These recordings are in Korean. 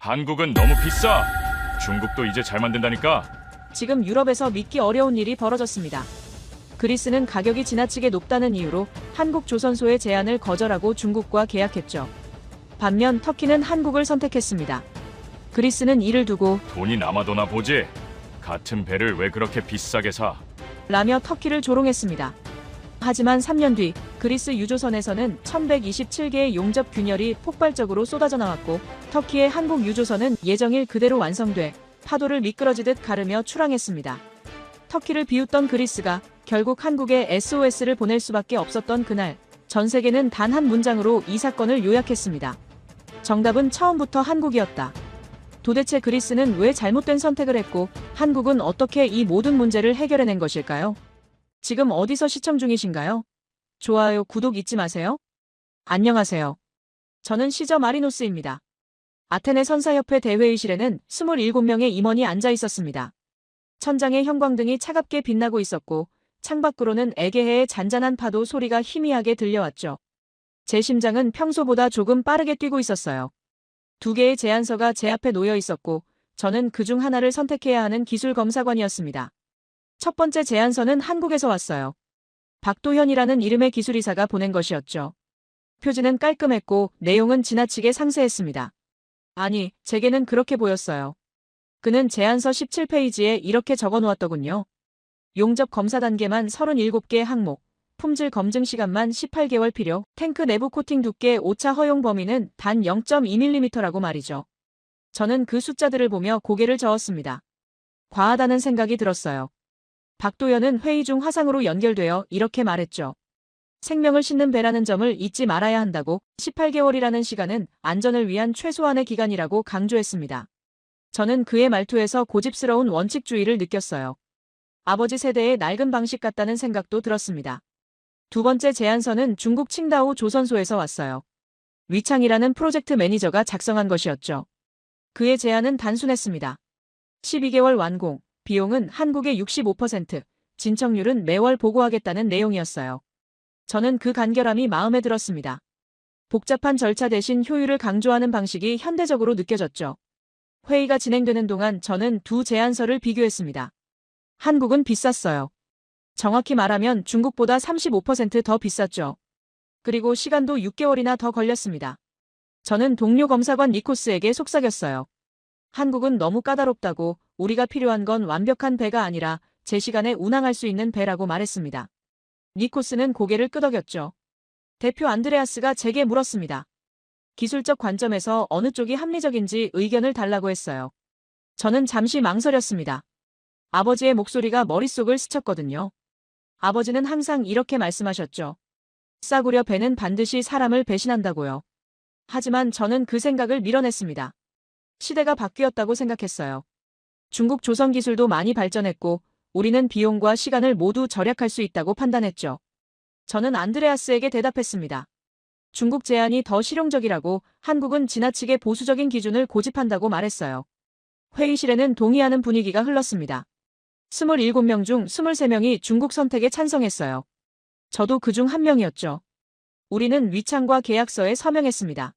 한국은 너무 비싸. 중국도 이제 잘 만든다니까. 지금 유럽에서 믿기 어려운 일이 벌어졌습니다. 그리스는 가격이 지나치게 높다는 이유로 한국 조선소의 제안을 거절하고 중국과 계약했죠. 반면 터키는 한국을 선택했습니다. 그리스는 이를 두고 돈이 남아도나 보지. 같은 배를 왜 그렇게 비싸게 사? 라며 터키를 조롱했습니다. 하지만 3년 뒤 그리스 유조선에서는 1127개의 용접 균열이 폭발적으로 쏟아져 나왔고 터키의 한국 유조선은 예정일 그대로 완성돼 파도를 미끄러지듯 가르며 출항했습니다. 터키를 비웃던 그리스가 결국 한국에 SOS를 보낼 수밖에 없었던 그날, 전 세계는 단 한 문장으로 이 사건을 요약했습니다. 정답은 처음부터 한국이었다. 도대체 그리스는 왜 잘못된 선택을 했고 한국은 어떻게 이 모든 문제를 해결해낸 것일까요? 지금 어디서 시청 중이신가요? 좋아요, 구독 잊지 마세요. 안녕하세요. 저는 시저 마리노스입니다. 아테네 선사협회 대회의실에는 27명의 임원이 앉아 있었습니다. 천장에 형광등이 차갑게 빛나고 있었고 창밖으로는 에게해의 잔잔한 파도 소리가 희미하게 들려왔죠. 제 심장은 평소보다 조금 빠르게 뛰고 있었어요. 2개의 제안서가 제 앞에 놓여 있었고 저는 그중 하나를 선택해야 하는 기술검사관이었습니다. 첫 번째 제안서는 한국에서 왔어요. 박도현이라는 이름의 기술이사가 보낸 것이었죠. 표지는 깔끔했고 내용은 지나치게 상세했습니다. 아니, 제게는 그렇게 보였어요. 그는 제안서 17페이지에 이렇게 적어놓았더군요. 용접 검사 단계만 37개 항목, 품질 검증 시간만 18개월 필요, 탱크 내부 코팅 두께 오차 허용 범위는 단 0.2mm라고 말이죠. 저는 그 숫자들을 보며 고개를 저었습니다. 과하다는 생각이 들었어요. 박도연은 회의 중 화상으로 연결되어 이렇게 말했죠. 생명을 싣는 배라는 점을 잊지 말아야 한다고 18개월이라는 시간은 안전을 위한 최소한의 기간이라고 강조했습니다. 저는 그의 말투에서 고집스러운 원칙주의를 느꼈어요. 아버지 세대의 낡은 방식 같다는 생각도 들었습니다. 두 번째 제안서는 중국 칭다오 조선소에서 왔어요. 위창이라는 프로젝트 매니저가 작성한 것이었죠. 그의 제안은 단순했습니다. 12개월 완공, 비용은 한국의 65%, 진척률은 매월 보고하겠다는 내용이었어요. 저는 그 간결함이 마음에 들었습니다. 복잡한 절차 대신 효율을 강조하는 방식이 현대적으로 느껴졌죠. 회의가 진행되는 동안 저는 두 제안서를 비교했습니다. 한국은 비쌌어요. 정확히 말하면 중국보다 35% 더 비쌌죠. 그리고 시간도 6개월이나 더 걸렸습니다. 저는 동료 검사관 니코스에게 속삭였어요. 한국은 너무 까다롭다고 우리가 필요한 건 완벽한 배가 아니라 제 시간에 운항할 수 있는 배라고 말했습니다. 니코스는 고개를 끄덕였죠. 대표 안드레아스가 제게 물었습니다. 기술적 관점에서 어느 쪽이 합리적인지 의견을 달라고 했어요. 저는 잠시 망설였습니다. 아버지의 목소리가 머릿속을 스쳤거든요. 아버지는 항상 이렇게 말씀하셨죠. 싸구려 배는 반드시 사람을 배신한다고요. 하지만 저는 그 생각을 밀어냈습니다. 시대가 바뀌었다고 생각했어요. 중국 조선 기술도 많이 발전했고 우리는 비용과 시간을 모두 절약할 수 있다고 판단했죠. 저는 안드레아스에게 대답했습니다. 중국 제안이 더 실용적이라고 한국은 지나치게 보수적인 기준을 고집한다고 말했어요. 회의실에는 동의하는 분위기가 흘렀습니다. 27명 중 23명이 중국 선택에 찬성했어요. 저도 그중 한 명이었죠. 우리는 위창과 계약서에 서명했습니다.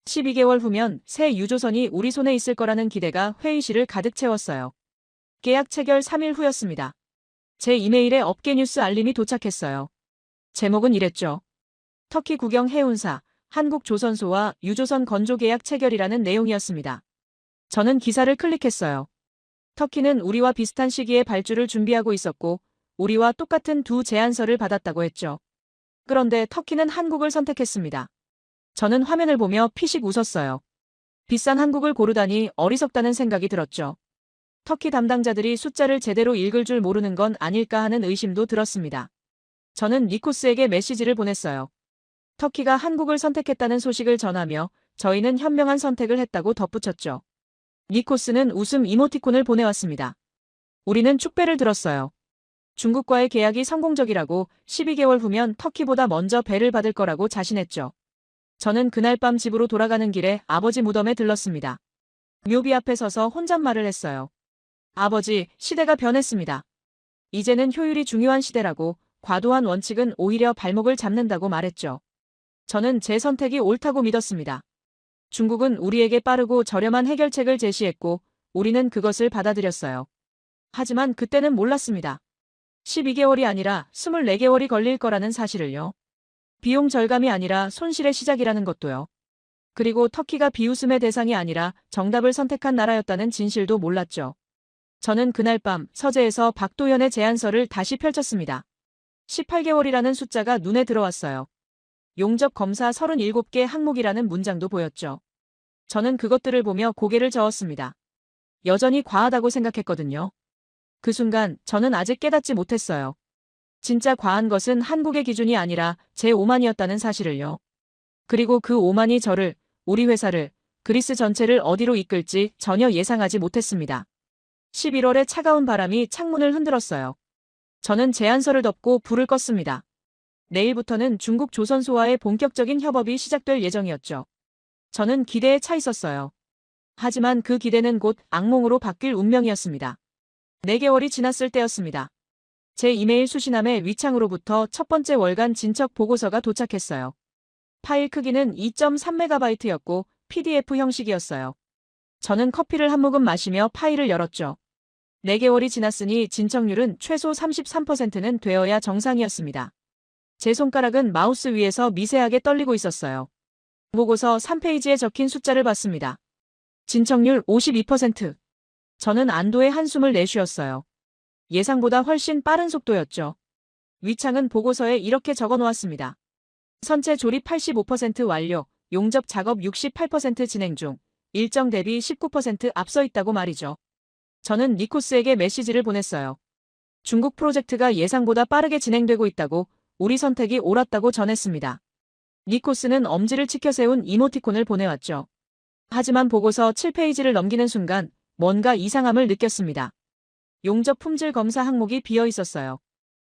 12개월 후면 새 유조선이 우리 손에 있을 거라는 기대가 회의실을 가득 채웠어요. 계약 체결 3일 후였습니다. 제 이메일에 업계 뉴스 알림이 도착했어요. 제목은 이랬죠. 터키 국영 해운사, 한국 조선소와 유조선 건조 계약 체결이라는 내용이었습니다. 저는 기사를 클릭했어요. 터키는 우리와 비슷한 시기에 발주를 준비하고 있었고 우리와 똑같은 두 제안서를 받았다고 했죠. 그런데 터키는 한국을 선택했습니다. 저는 화면을 보며 피식 웃었어요. 비싼 한국을 고르다니 어리석다는 생각이 들었죠. 터키 담당자들이 숫자를 제대로 읽을 줄 모르는 건 아닐까 하는 의심도 들었습니다. 저는 니코스에게 메시지를 보냈어요. 터키가 한국을 선택했다는 소식을 전하며 저희는 현명한 선택을 했다고 덧붙였죠. 니코스는 웃음 이모티콘을 보내왔습니다. 우리는 축배를 들었어요. 중국과의 계약이 성공적이라고 12개월 후면 터키보다 먼저 배를 받을 거라고 자신했죠. 저는 그날 밤 집으로 돌아가는 길에 아버지 무덤에 들렀습니다. 묘비 앞에 서서 혼잣말을 했어요. 아버지, 시대가 변했습니다. 이제는 효율이 중요한 시대라고 과도한 원칙은 오히려 발목을 잡는다고 말했죠. 저는 제 선택이 옳다고 믿었습니다. 중국은 우리에게 빠르고 저렴한 해결책을 제시했고 우리는 그것을 받아들였어요. 하지만 그때는 몰랐습니다. 12개월이 아니라 24개월이 걸릴 거라는 사실을요. 비용 절감이 아니라 손실의 시작이라는 것도요. 그리고 터키가 비웃음의 대상이 아니라 정답을 선택한 나라였다는 진실도 몰랐죠. 저는 그날 밤 서재에서 박도현의 제안서를 다시 펼쳤습니다. 18개월이라는 숫자가 눈에 들어왔어요. 용접 검사 37개 항목이라는 문장도 보였죠. 저는 그것들을 보며 고개를 저었습니다. 여전히 과하다고 생각했거든요. 그 순간 저는 아직 깨닫지 못했어요. 진짜 과한 것은 한국의 기준이 아니라 제 오만이었다는 사실을요. 그리고 그 오만이 저를, 우리 회사를, 그리스 전체를 어디로 이끌지 전혀 예상하지 못했습니다. 11월의 차가운 바람이 창문을 흔들었어요. 저는 제안서를 덮고 불을 껐습니다. 내일부터는 중국 조선소와의 본격적인 협업이 시작될 예정이었죠. 저는 기대에 차 있었어요. 하지만 그 기대는 곧 악몽으로 바뀔 운명이었습니다. 4개월이 지났을 때였습니다. 제 이메일 수신함에 위창으로부터 첫 번째 월간 진척 보고서가 도착했어요. 파일 크기는 2.3MB였고 PDF 형식이었어요. 저는 커피를 한 모금 마시며 파일을 열었죠. 4개월이 지났으니 진척률은 최소 33%는 되어야 정상이었습니다. 제 손가락은 마우스 위에서 미세하게 떨리고 있었어요. 보고서 3페이지에 적힌 숫자를 봤습니다. 진척률 52%. 저는 안도의 한숨을 내쉬었어요. 예상보다 훨씬 빠른 속도였죠. 위창은 보고서에 이렇게 적어놓았습니다. 선체 조립 85% 완료, 용접 작업 68% 진행 중, 일정 대비 19% 앞서 있다고 말이죠. 저는 니코스에게 메시지를 보냈어요. 중국 프로젝트가 예상보다 빠르게 진행되고 있다고, 우리 선택이 옳았다고 전했습니다. 니코스는 엄지를 치켜 세운 이모티콘을 보내왔죠. 하지만 보고서 7페이지를 넘기는 순간 뭔가 이상함을 느꼈습니다. 용접 품질 검사 항목이 비어 있었어요.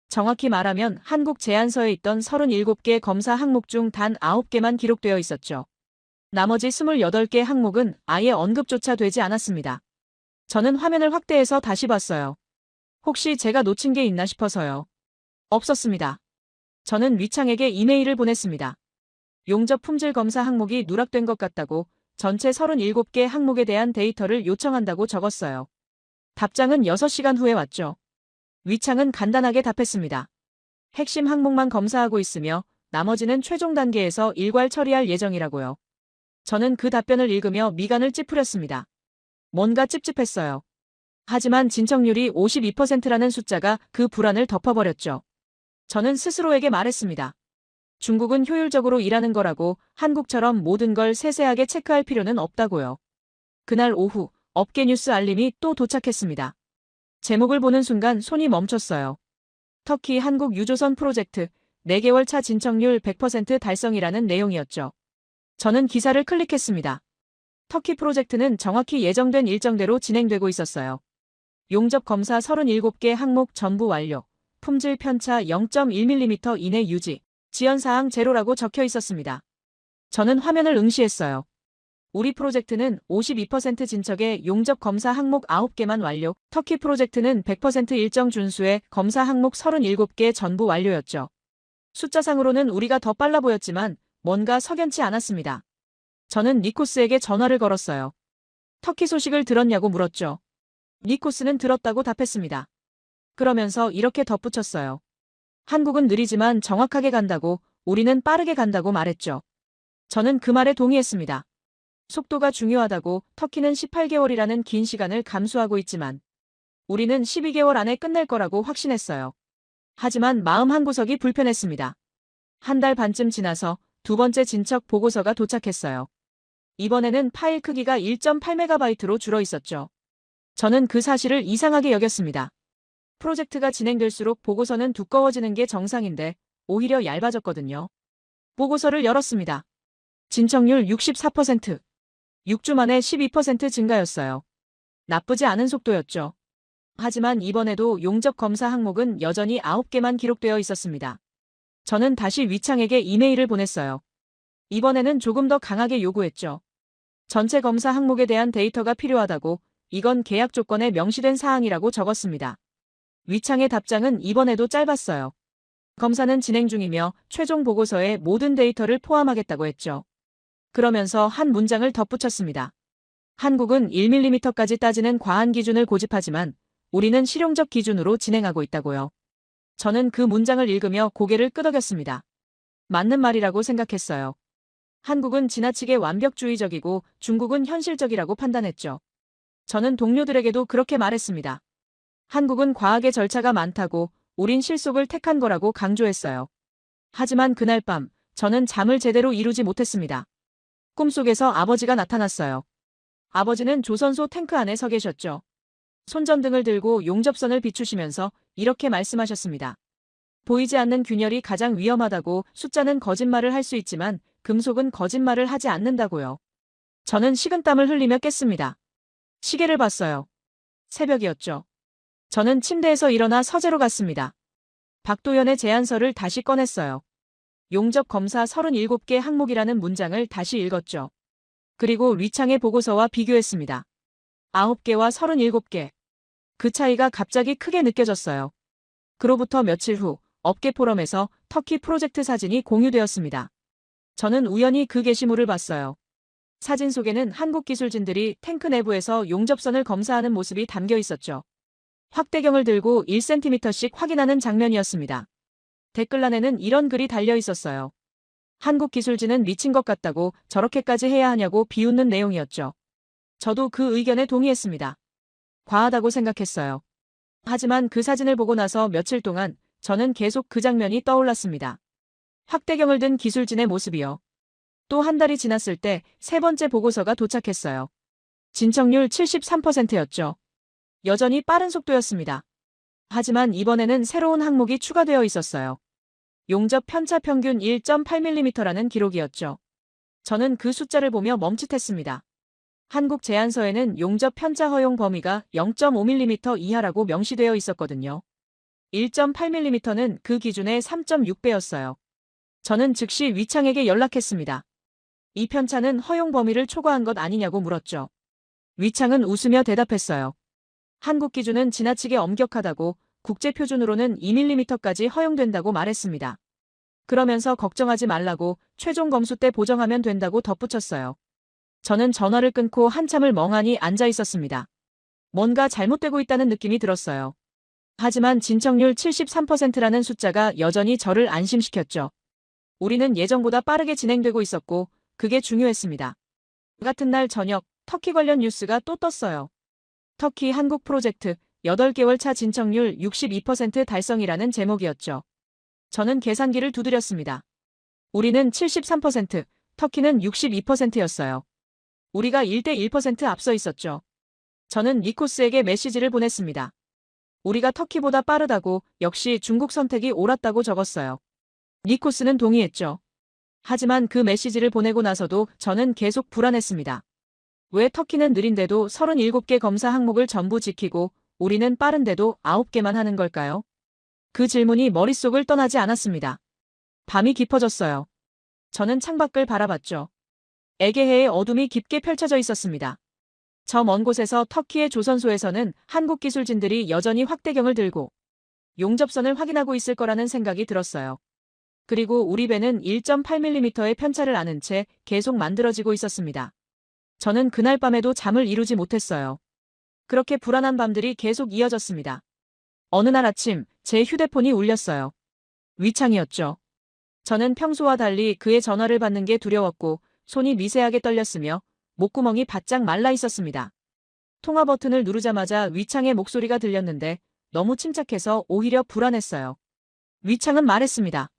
정확히 말하면 한국 제안서에 있던 37개 검사 항목 중 단 9개만 기록되어 있었죠. 나머지 28개 항목은 아예 언급조차 되지 않았습니다. 저는 화면을 확대해서 다시 봤어요. 혹시 제가 놓친 게 있나 싶어서요. 없었습니다. 저는 위창에게 이메일을 보냈습니다. 용접 품질 검사 항목이 누락된 것 같다고 전체 37개 항목에 대한 데이터를 요청한다고 적었어요. 답장은 6시간 후에 왔죠. 위창은 간단하게 답했습니다. 핵심 항목만 검사하고 있으며 나머지는 최종 단계에서 일괄 처리할 예정이라고요. 저는 그 답변을 읽으며 미간을 찌푸렸습니다. 뭔가 찝찝했어요. 하지만 진척률이 52%라는 숫자가 그 불안을 덮어버렸죠. 저는 스스로에게 말했습니다. 중국은 효율적으로 일하는 거라고 한국처럼 모든 걸 세세하게 체크할 필요는 없다고요. 그날 오후 업계 뉴스 알림이 또 도착했습니다. 제목을 보는 순간 손이 멈췄어요. 터키 한국 유조선 프로젝트 4개월 차 진척률 100% 달성이라는 내용이었죠. 저는 기사를 클릭했습니다. 터키 프로젝트는 정확히 예정된 일정대로 진행되고 있었어요. 용접 검사 37개 항목 전부 완료, 품질 편차 0.1mm 이내 유지, 지연사항 제로라고 적혀 있었습니다. 저는 화면을 응시했어요. 우리 프로젝트는 52% 진척에 용접 검사 항목 9개만 완료, 터키 프로젝트는 100% 일정 준수에 검사 항목 37개 전부 완료였죠. 숫자상으로는 우리가 더 빨라 보였지만 뭔가 석연치 않았습니다. 저는 니코스에게 전화를 걸었어요. 터키 소식을 들었냐고 물었죠. 니코스는 들었다고 답했습니다. 그러면서 이렇게 덧붙였어요. 한국은 느리지만 정확하게 간다고, 우리는 빠르게 간다고 말했죠. 저는 그 말에 동의했습니다. 속도가 중요하다고 터키는 18개월이라는 긴 시간을 감수하고 있지만 우리는 12개월 안에 끝낼 거라고 확신했어요. 하지만 마음 한구석이 불편했습니다. 한 달 반쯤 지나서 두 번째 진척 보고서가 도착했어요. 이번에는 파일 크기가 1.8MB로 줄어 있었죠. 저는 그 사실을 이상하게 여겼습니다. 프로젝트가 진행될수록 보고서는 두꺼워지는 게 정상인데 오히려 얇아졌거든요. 보고서를 열었습니다. 진척률 64%. 6주 만에 12% 증가였어요. 나쁘지 않은 속도였죠. 하지만 이번에도 용접 검사 항목은 여전히 9개만 기록되어 있었습니다. 저는 다시 위창에게 이메일을 보냈어요. 이번에는 조금 더 강하게 요구했죠. 전체 검사 항목에 대한 데이터가 필요하다고, 이건 계약 조건에 명시된 사항이라고 적었습니다. 위창의 답장은 이번에도 짧았어요. 검사는 진행 중이며 최종 보고서에 모든 데이터를 포함하겠다고 했죠. 그러면서 한 문장을 덧붙였습니다. 한국은 1mm까지 따지는 과한 기준을 고집하지만 우리는 실용적 기준으로 진행하고 있다고요. 저는 그 문장을 읽으며 고개를 끄덕였습니다. 맞는 말이라고 생각했어요. 한국은 지나치게 완벽주의적이고 중국은 현실적이라고 판단했죠. 저는 동료들에게도 그렇게 말했습니다. 한국은 과학의 절차가 많다고 우린 실속을 택한 거라고 강조했어요. 하지만 그날 밤 저는 잠을 제대로 이루지 못했습니다. 꿈속에서 아버지가 나타났어요. 아버지는 조선소 탱크 안에 서 계셨죠. 손전등을 들고 용접선을 비추시면서 이렇게 말씀하셨습니다. 보이지 않는 균열이 가장 위험하다고. 숫자는 거짓말을 할 수 있지만 금속은 거짓말을 하지 않는다고요. 저는 식은땀을 흘리며 깼습니다. 시계를 봤어요. 새벽이었죠. 저는 침대에서 일어나 서재로 갔습니다. 박도연의 제안서를 다시 꺼냈어요. 용접 검사 37개 항목이라는 문장을 다시 읽었죠. 그리고 리창의 보고서와 비교했습니다. 9개와 37개. 그 차이가 갑자기 크게 느껴졌어요. 그로부터 며칠 후 업계 포럼에서 터키 프로젝트 사진이 공유되었습니다. 저는 우연히 그 게시물을 봤어요. 사진 속에는 한국 기술진들이 탱크 내부에서 용접선을 검사하는 모습이 담겨 있었죠. 확대경을 들고 1cm씩 확인하는 장면이었습니다. 댓글란에는 이런 글이 달려 있었어요. 한국 기술진은 미친 것 같다고 저렇게까지 해야 하냐고 비웃는 내용이었죠. 저도 그 의견에 동의했습니다. 과하다고 생각했어요. 하지만 그 사진을 보고 나서 며칠 동안 저는 계속 그 장면이 떠올랐습니다. 확대경을 든 기술진의 모습이요. 또 한 달이 지났을 때 세 번째 보고서가 도착했어요. 진척률 73%였죠. 여전히 빠른 속도였습니다. 하지만 이번에는 새로운 항목이 추가되어 있었어요. 용접 편차 평균 1.8mm라는 기록이었죠. 저는 그 숫자를 보며 멈칫했습니다. 한국 제안서에는 용접 편차 허용 범위가 0.5mm 이하라고 명시되어 있었거든요. 1.8mm는 그 기준의 3.6배였어요. 저는 즉시 위창에게 연락했습니다. 이 편차는 허용 범위를 초과한 것 아니냐고 물었죠. 위창은 웃으며 대답했어요. 한국 기준은 지나치게 엄격하다고, 국제 표준으로는 2mm까지 허용된다고 말했습니다. 그러면서 걱정하지 말라고, 최종 검수 때 보정하면 된다고 덧붙였어요. 저는 전화를 끊고 한참을 멍하니 앉아 있었습니다. 뭔가 잘못되고 있다는 느낌이 들었어요. 하지만 진척률 73%라는 숫자가 여전히 저를 안심시켰죠. 우리는 예정보다 빠르게 진행되고 있었고 그게 중요했습니다. 같은 날 저녁 터키 관련 뉴스가 또 떴어요. 터키 한국 프로젝트 8개월 차 진척률 62% 달성이라는 제목이었죠. 저는 계산기를 두드렸습니다. 우리는 73%, 터키는 62%였어요. 우리가 1대1% 앞서 있었죠. 저는 니코스에게 메시지를 보냈습니다. 우리가 터키보다 빠르다고, 역시 중국 선택이 옳았다고 적었어요. 니코스는 동의했죠. 하지만 그 메시지를 보내고 나서도 저는 계속 불안했습니다. 왜 터키는 느린데도 37개 검사 항목을 전부 지키고 우리는 빠른데도 9개만 하는 걸까요? 그 질문이 머릿속을 떠나지 않았습니다. 밤이 깊어졌어요. 저는 창밖을 바라봤죠. 에게해의 어둠이 깊게 펼쳐져 있었습니다. 저 먼 곳에서 터키의 조선소에서는 한국 기술진들이 여전히 확대경을 들고 용접선을 확인하고 있을 거라는 생각이 들었어요. 그리고 우리 배는 1.8mm의 편차를 아는 채 계속 만들어지고 있었습니다. 저는 그날 밤에도 잠을 이루지 못했어요. 그렇게 불안한 밤들이 계속 이어졌습니다. 어느 날 아침 제 휴대폰이 울렸어요. 위창이었죠. 저는 평소와 달리 그의 전화를 받는 게 두려웠고 손이 미세하게 떨렸으며 목구멍이 바짝 말라 있었습니다. 통화 버튼을 누르자마자 위창의 목소리가 들렸는데 너무 침착해서 오히려 불안했어요. 위창은 말했습니다.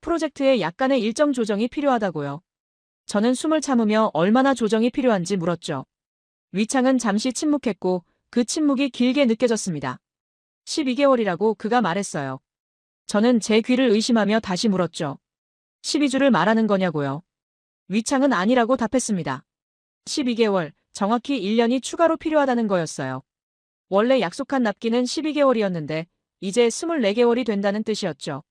프로젝트에 약간의 일정 조정이 필요하다고요. 저는 숨을 참으며 얼마나 조정이 필요한지 물었죠. 위창은 잠시 침묵했고 그 침묵이 길게 느껴졌습니다. 12개월이라고 그가 말했어요. 저는 제 귀를 의심하며 다시 물었죠. 12주를 말하는 거냐고요. 위창은 아니라고 답했습니다. 12개월, 정확히 1년이 추가로 필요하다는 거였어요. 원래 약속한 납기는 12개월이었는데 이제 24개월이 된다는 뜻이었죠.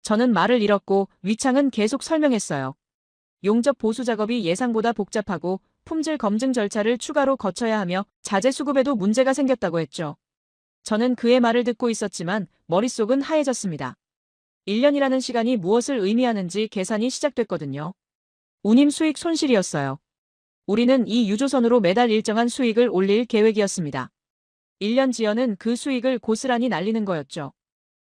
저는 말을 잃었고 위창은 계속 설명했어요. 용접 보수 작업이 예상보다 복잡하고 품질 검증 절차를 추가로 거쳐야 하며 자재 수급에도 문제가 생겼다고 했죠. 저는 그의 말을 듣고 있었지만 머릿속은 하얘졌습니다. 1년이라는 시간이 무엇을 의미하는지 계산이 시작됐거든요. 운임 수익 손실이었어요. 우리는 이 유조선으로 매달 일정한 수익을 올릴 계획이었습니다. 1년 지연은 그 수익을 고스란히 날리는 거였죠.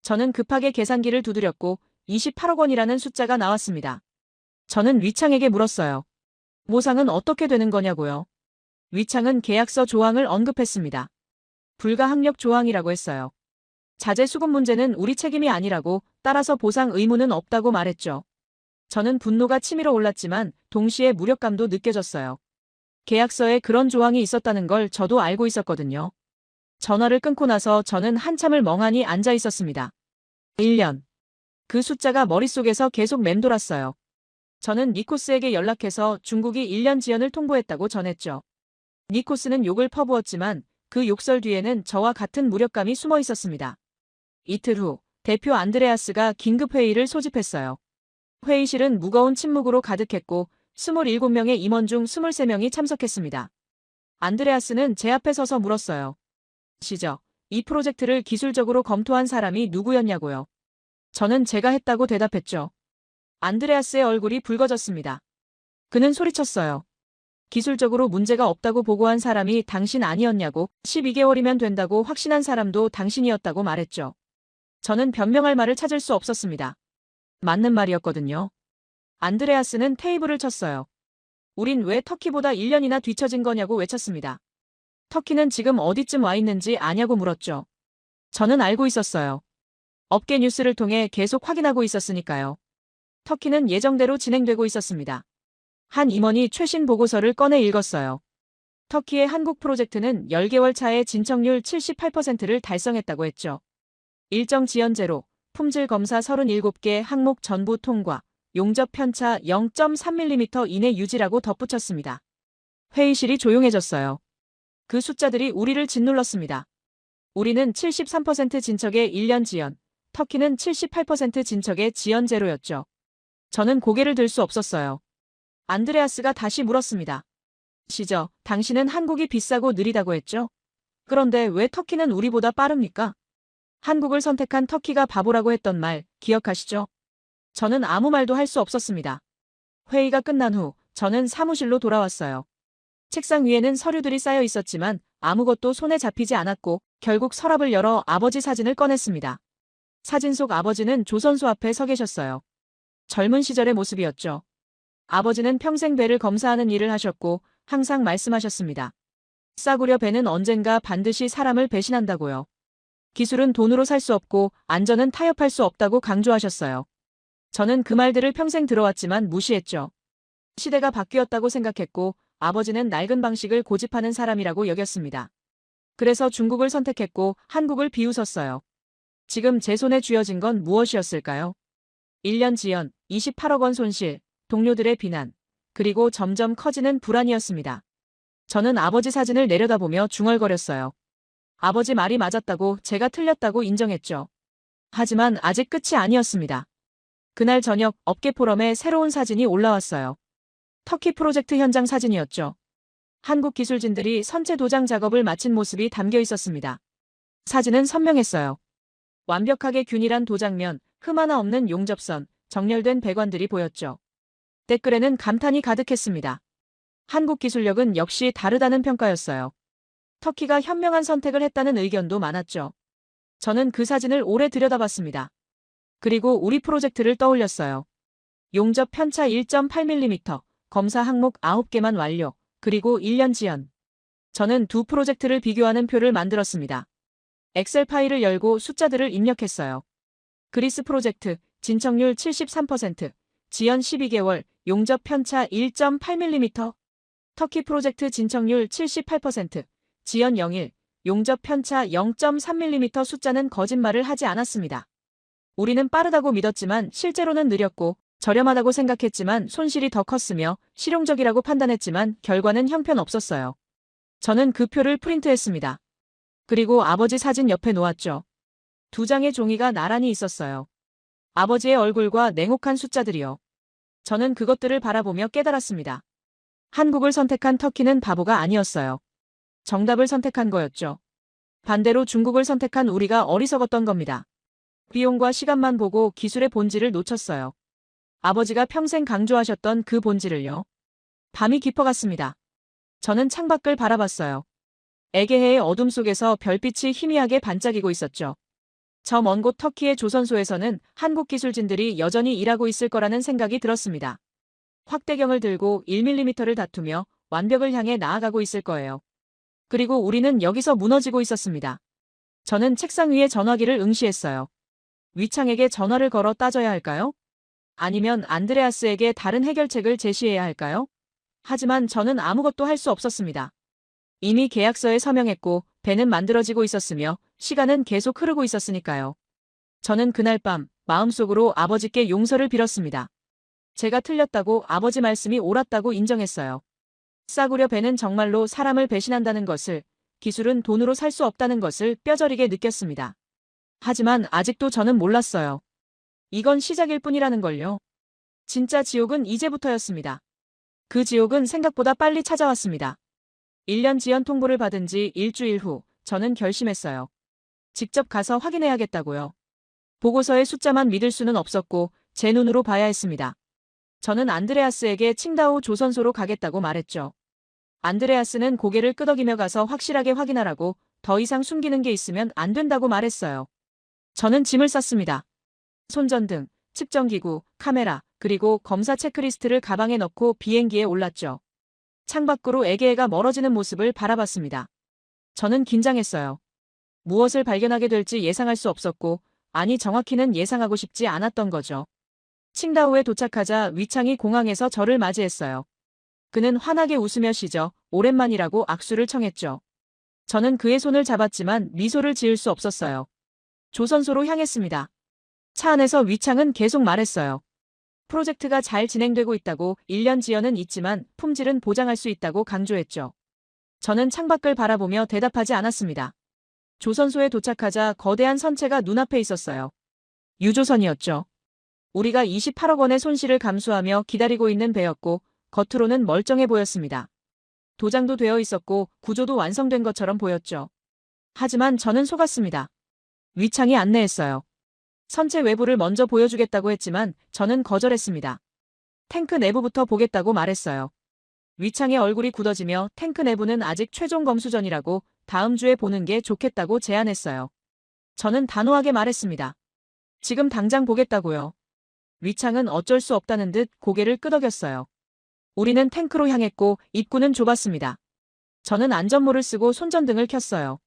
저는 급하게 계산기를 두드렸고 28억 원이라는 숫자가 나왔습니다. 저는 위창에게 물었어요. 모상은 어떻게 되는 거냐고요. 위창은 계약서 조항을 언급했습니다. 불가항력 조항이라고 했어요. 자재 수급 문제는 우리 책임이 아니라고, 따라서 보상 의무는 없다고 말했죠. 저는 분노가 치밀어 올랐지만 동시에 무력감도 느껴졌어요. 계약서에 그런 조항이 있었다는 걸 저도 알고 있었거든요. 전화를 끊고 나서 저는 한참을 멍하니 앉아 있었습니다. 1년. 그 숫자가 머릿속에서 계속 맴돌았어요. 저는 니코스에게 연락해서 중국이 1년 지연을 통보했다고 전했죠. 니코스는 욕을 퍼부었지만 그 욕설 뒤에는 저와 같은 무력감이 숨어 있었습니다. 이틀 후 대표 안드레아스가 긴급회의를 소집했어요. 회의실은 무거운 침묵으로 가득했고 27명의 임원 중 23명이 참석했습니다. 안드레아스는 제 앞에 서서 물었어요. 시저, 이 프로젝트를 기술적으로 검토한 사람이 누구였냐고요. 저는 제가 했다고 대답했죠. 안드레아스의 얼굴이 붉어졌습니다. 그는 소리쳤어요. 기술적으로 문제가 없다고 보고한 사람이 당신 아니었냐고, 12개월이면 된다고 확신한 사람도 당신이었다고 말했죠. 저는 변명할 말을 찾을 수 없었습니다. 맞는 말이었거든요. 안드레아스는 테이블을 쳤어요. 우린 왜 터키보다 1년이나 뒤처진 거냐고 외쳤습니다. 터키는 지금 어디쯤 와 있는지 아냐고 물었죠. 저는 알고 있었어요. 업계 뉴스를 통해 계속 확인하고 있었으니까요. 터키는 예정대로 진행되고 있었습니다. 한 임원이 최신 보고서를 꺼내 읽었어요. 터키의 한국 프로젝트는 10개월 차에 진척률 78%를 달성했다고 했죠. 일정 지연제로, 품질 검사 37개 항목 전부 통과, 용접 편차 0.3mm 이내 유지라고 덧붙였습니다. 회의실이 조용해졌어요. 그 숫자들이 우리를 짓눌렀습니다. 우리는 73% 진척의 1년 지연, 터키는 78% 진척의 지연 제로였죠. 저는 고개를 들 수 없었어요. 안드레아스가 다시 물었습니다. 시저, 당신은 한국이 비싸고 느리다고 했죠? 그런데 왜 터키는 우리보다 빠릅니까? 한국을 선택한 터키가 바보라고 했던 말 기억하시죠? 저는 아무 말도 할 수 없었습니다. 회의가 끝난 후 저는 사무실로 돌아왔어요. 책상 위에는 서류들이 쌓여 있었지만 아무것도 손에 잡히지 않았고 결국 서랍을 열어 아버지 사진을 꺼냈습니다. 사진 속 아버지는 조선소 앞에 서 계셨어요. 젊은 시절의 모습이었죠. 아버지는 평생 배를 검사하는 일을 하셨고 항상 말씀하셨습니다. 싸구려 배는 언젠가 반드시 사람을 배신한다고요. 기술은 돈으로 살 수 없고 안전은 타협할 수 없다고 강조하셨어요. 저는 그 말들을 평생 들어왔지만 무시했죠. 시대가 바뀌었다고 생각했고 아버지는 낡은 방식을 고집하는 사람이라고 여겼습니다. 그래서 중국을 선택했고 한국을 비웃었어요. 지금 제 손에 쥐어진 건 무엇이었을까요? 1년 지연, 28억 원 손실, 동료들의 비난, 그리고 점점 커지는 불안이었습니다. 저는 아버지 사진을 내려다보며 중얼거렸어요. 아버지 말이 맞았다고 제가 틀렸다고 인정했죠. 하지만 아직 끝이 아니었습니다. 그날 저녁 업계 포럼에 새로운 사진이 올라왔어요. 터키 프로젝트 현장 사진이었죠. 한국 기술진들이 선체 도장 작업을 마친 모습이 담겨 있었습니다. 사진은 선명했어요. 완벽하게 균일한 도장면, 흠 하나 없는 용접선, 정렬된 배관들이 보였죠. 댓글에는 감탄이 가득했습니다. 한국 기술력은 역시 다르다는 평가였어요. 터키가 현명한 선택을 했다는 의견도 많았죠. 저는 그 사진을 오래 들여다봤습니다. 그리고 우리 프로젝트를 떠올렸어요. 용접 편차 1.8mm, 검사 항목 9개만 완료, 그리고 1년 지연. 저는 두 프로젝트를 비교하는 표를 만들었습니다. 엑셀 파일을 열고 숫자들을 입력했어요. 그리스 프로젝트, 진척률 73%, 지연 12개월, 용접 편차 1.8mm. 터키 프로젝트 진척률 78%, 지연 0일, 용접 편차 0.3mm. 숫자는 거짓말을 하지 않았습니다. 우리는 빠르다고 믿었지만 실제로는 느렸고 저렴하다고 생각했지만 손실이 더 컸으며 실용적이라고 판단했지만 결과는 형편없었어요. 저는 그 표를 프린트했습니다. 그리고 아버지 사진 옆에 놓았죠. 두 장의 종이가 나란히 있었어요. 아버지의 얼굴과 냉혹한 숫자들이요. 저는 그것들을 바라보며 깨달았습니다. 한국을 선택한 터키는 바보가 아니었어요. 정답을 선택한 거였죠. 반대로 중국을 선택한 우리가 어리석었던 겁니다. 비용과 시간만 보고 기술의 본질을 놓쳤어요. 아버지가 평생 강조하셨던 그 본질을요. 밤이 깊어갔습니다. 저는 창밖을 바라봤어요. 에게해의 어둠 속에서 별빛이 희미하게 반짝이고 있었죠. 저 먼 곳 터키의 조선소에서는 한국 기술진들이 여전히 일하고 있을 거라는 생각이 들었습니다. 확대경을 들고 1mm를 다투며 완벽을 향해 나아가고 있을 거예요. 그리고 우리는 여기서 무너지고 있었습니다. 저는 책상 위에 전화기를 응시했어요. 위창에게 전화를 걸어 따져야 할까요? 아니면 안드레아스에게 다른 해결책을 제시해야 할까요? 하지만 저는 아무것도 할 수 없었습니다. 이미 계약서에 서명했고 배는 만들어지고 있었으며 시간은 계속 흐르고 있었으니까요. 저는 그날 밤 마음속으로 아버지께 용서를 빌었습니다. 제가 틀렸다고 아버지 말씀이 옳았다고 인정했어요. 싸구려 배는 정말로 사람을 배신한다는 것을, 기술은 돈으로 살 수 없다는 것을 뼈저리게 느꼈습니다. 하지만 아직도 저는 몰랐어요. 이건 시작일 뿐이라는 걸요. 진짜 지옥은 이제부터였습니다. 그 지옥은 생각보다 빨리 찾아왔습니다. 1년 지연 통보를 받은 지 일주일 후 저는 결심했어요. 직접 가서 확인해야겠다고요. 보고서의 숫자만 믿을 수는 없었고 제 눈으로 봐야 했습니다. 저는 안드레아스에게 칭다오 조선소로 가겠다고 말했죠. 안드레아스는 고개를 끄덕이며 가서 확실하게 확인하라고, 더 이상 숨기는 게 있으면 안 된다고 말했어요. 저는 짐을 쌌습니다. 손전등, 측정기구, 카메라, 그리고 검사 체크리스트를 가방에 넣고 비행기에 올랐죠. 창밖으로 에게해가 멀어지는 모습을 바라봤습니다. 저는 긴장했어요. 무엇을 발견하게 될지 예상할 수 없었고, 아니 정확히는 예상하고 싶지 않았던 거죠. 칭다오에 도착하자 위창이 공항에서 저를 맞이했어요. 그는 환하게 웃으며 시저 오랜만이라고 악수를 청했죠. 저는 그의 손을 잡았지만 미소를 지을 수 없었어요. 조선소로 향했습니다. 차 안에서 위창은 계속 말했어요. 프로젝트가 잘 진행되고 있다고, 1년 지연은 있지만 품질은 보장할 수 있다고 강조했죠. 저는 창밖을 바라보며 대답하지 않았습니다. 조선소에 도착하자 거대한 선체가 눈앞에 있었어요. 유조선이었죠. 우리가 28억 원의 손실을 감수하며 기다리고 있는 배였고 겉으로는 멀쩡해 보였습니다. 도장도 되어 있었고 구조도 완성된 것처럼 보였죠. 하지만 저는 속았습니다. 위창이 안내했어요. 선체 외부를 먼저 보여주겠다고 했지만 저는 거절했습니다. 탱크 내부부터 보겠다고 말했어요. 위창의 얼굴이 굳어지며 탱크 내부는 아직 최종 검수 전이라고, 다음 주에 보는 게 좋겠다고 제안했어요. 저는 단호하게 말했습니다. 지금 당장 보겠다고요. 위창은 어쩔 수 없다는 듯 고개를 끄덕였어요. 우리는 탱크로 향했고 입구는 좁았습니다. 저는 안전모를 쓰고 손전등을 켰어요.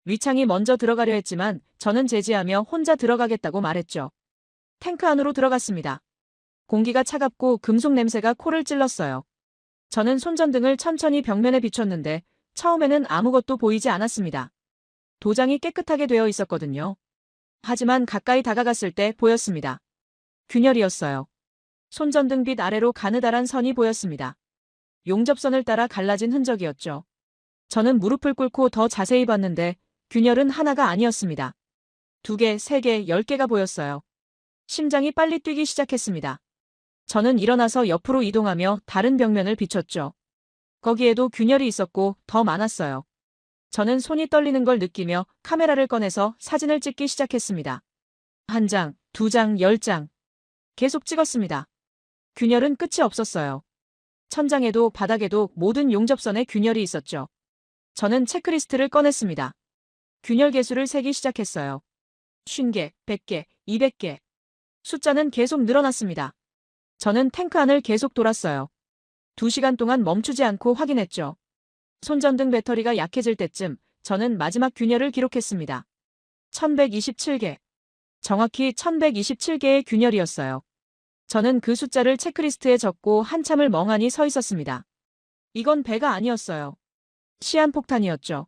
위창이 먼저 들어가려 했지만 저는 제지하며 혼자 들어가겠다고 말했죠. 탱크 안으로 들어갔습니다. 공기가 차갑고 금속 냄새가 코를 찔렀어요. 저는 손전등을 천천히 벽면에 비췄는데 처음에는 아무것도 보이지 않았습니다. 도장이 깨끗하게 되어 있었거든요. 하지만 가까이 다가갔을 때 보였습니다. 균열이었어요. 손전등 빛 아래로 가느다란 선이 보였습니다. 용접선을 따라 갈라진 흔적이었죠. 저는 무릎을 꿇고 더 자세히 봤는데 균열은 하나가 아니었습니다. 2개, 3개, 10개가 보였어요. 심장이 빨리 뛰기 시작했습니다. 저는 일어나서 옆으로 이동하며 다른 벽면을 비췄죠. 거기에도 균열이 있었고 더 많았어요. 저는 손이 떨리는 걸 느끼며 카메라를 꺼내서 사진을 찍기 시작했습니다. 1장, 2장, 10장. 계속 찍었습니다. 균열은 끝이 없었어요. 천장에도 바닥에도 모든 용접선에 균열이 있었죠. 저는 체크리스트를 꺼냈습니다. 균열 개수를 세기 시작했어요. 50개, 100개, 200개. 숫자는 계속 늘어났습니다. 저는 탱크 안을 계속 돌았어요. 2시간 동안 멈추지 않고 확인했죠. 손전등 배터리가 약해질 때쯤 저는 마지막 균열을 기록했습니다. 1127개. 정확히 1127개의 균열이었어요. 저는 그 숫자를 체크리스트에 적고 한참을 멍하니 서 있었습니다. 이건 배가 아니었어요. 시한폭탄이었죠.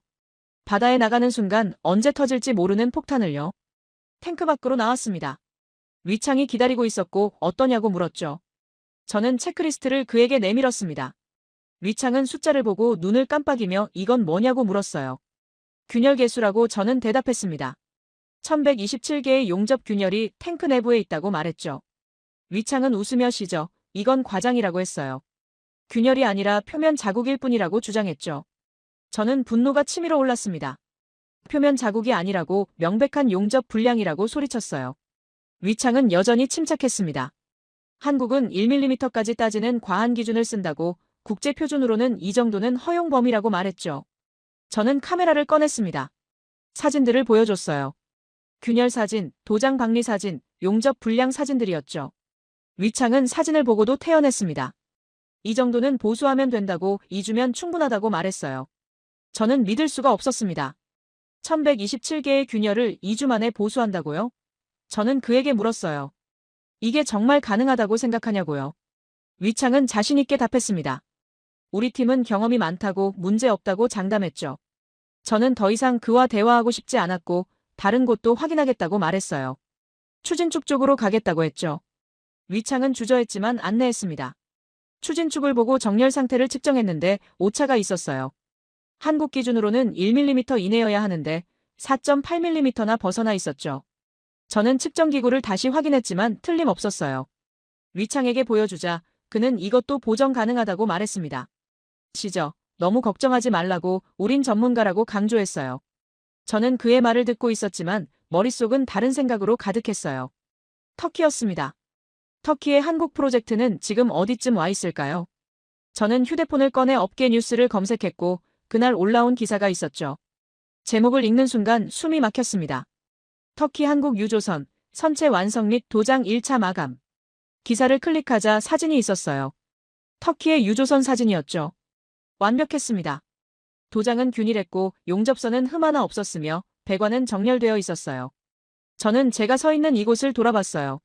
바다에 나가는 순간 언제 터질지 모르는 폭탄을요. 탱크 밖으로 나왔습니다. 위창이 기다리고 있었고 어떠냐고 물었죠. 저는 체크리스트를 그에게 내밀었습니다. 위창은 숫자를 보고 눈을 깜빡이며 이건 뭐냐고 물었어요. 균열 개수라고 저는 대답했습니다. 1127개의 용접 균열이 탱크 내부에 있다고 말했죠. 위창은 웃으며 시저 이건 과장이라고 했어요. 균열이 아니라 표면 자국일 뿐이라고 주장했죠. 저는 분노가 치밀어 올랐습니다. 표면 자국이 아니라고, 명백한 용접 불량이라고 소리쳤어요. 위창은 여전히 침착했습니다. 한국은 1mm까지 따지는 과한 기준을 쓴다고 국제 표준으로는 이 정도는 허용 범위라고 말했죠. 저는 카메라를 꺼냈습니다. 사진들을 보여줬어요. 균열 사진, 도장 박리 사진, 용접 불량 사진들이었죠. 위창은 사진을 보고도 태연했습니다. 이 정도는 보수하면 된다고 2주면 충분하다고 말했어요. 저는 믿을 수가 없었습니다. 1127개의 균열을 2주 만에 보수한다고요? 저는 그에게 물었어요. 이게 정말 가능하다고 생각하냐고요. 위창은 자신있게 답했습니다. 우리 팀은 경험이 많다고 문제 없다고 장담했죠. 저는 더 이상 그와 대화하고 싶지 않았고 다른 곳도 확인하겠다고 말했어요. 추진축 쪽으로 가겠다고 했죠. 위창은 주저했지만 안내했습니다. 추진축을 보고 정렬 상태를 측정했는데 오차가 있었어요. 한국 기준으로는 1mm 이내여야 하는데 4.8mm나 벗어나 있었죠. 저는 측정기구를 다시 확인했지만 틀림없었어요. 위창에게 보여주자 그는 이것도 보정 가능하다고 말했습니다. 시저, 너무 걱정하지 말라고 우린 전문가라고 강조했어요. 저는 그의 말을 듣고 있었지만 머릿속은 다른 생각으로 가득했어요. 터키였습니다. 터키의 한국 프로젝트는 지금 어디쯤 와 있을까요? 저는 휴대폰을 꺼내 업계 뉴스를 검색했고 그날 올라온 기사가 있었죠. 제목을 읽는 순간 숨이 막혔습니다. 터키 한국 유조선, 선체 완성 및 도장 1차 마감. 기사를 클릭하자 사진이 있었어요. 터키의 유조선 사진이었죠. 완벽했습니다. 도장은 균일했고 용접선은 흠 하나 없었으며 배관은 정렬되어 있었어요. 저는 제가 서 있는 이곳을 돌아봤어요.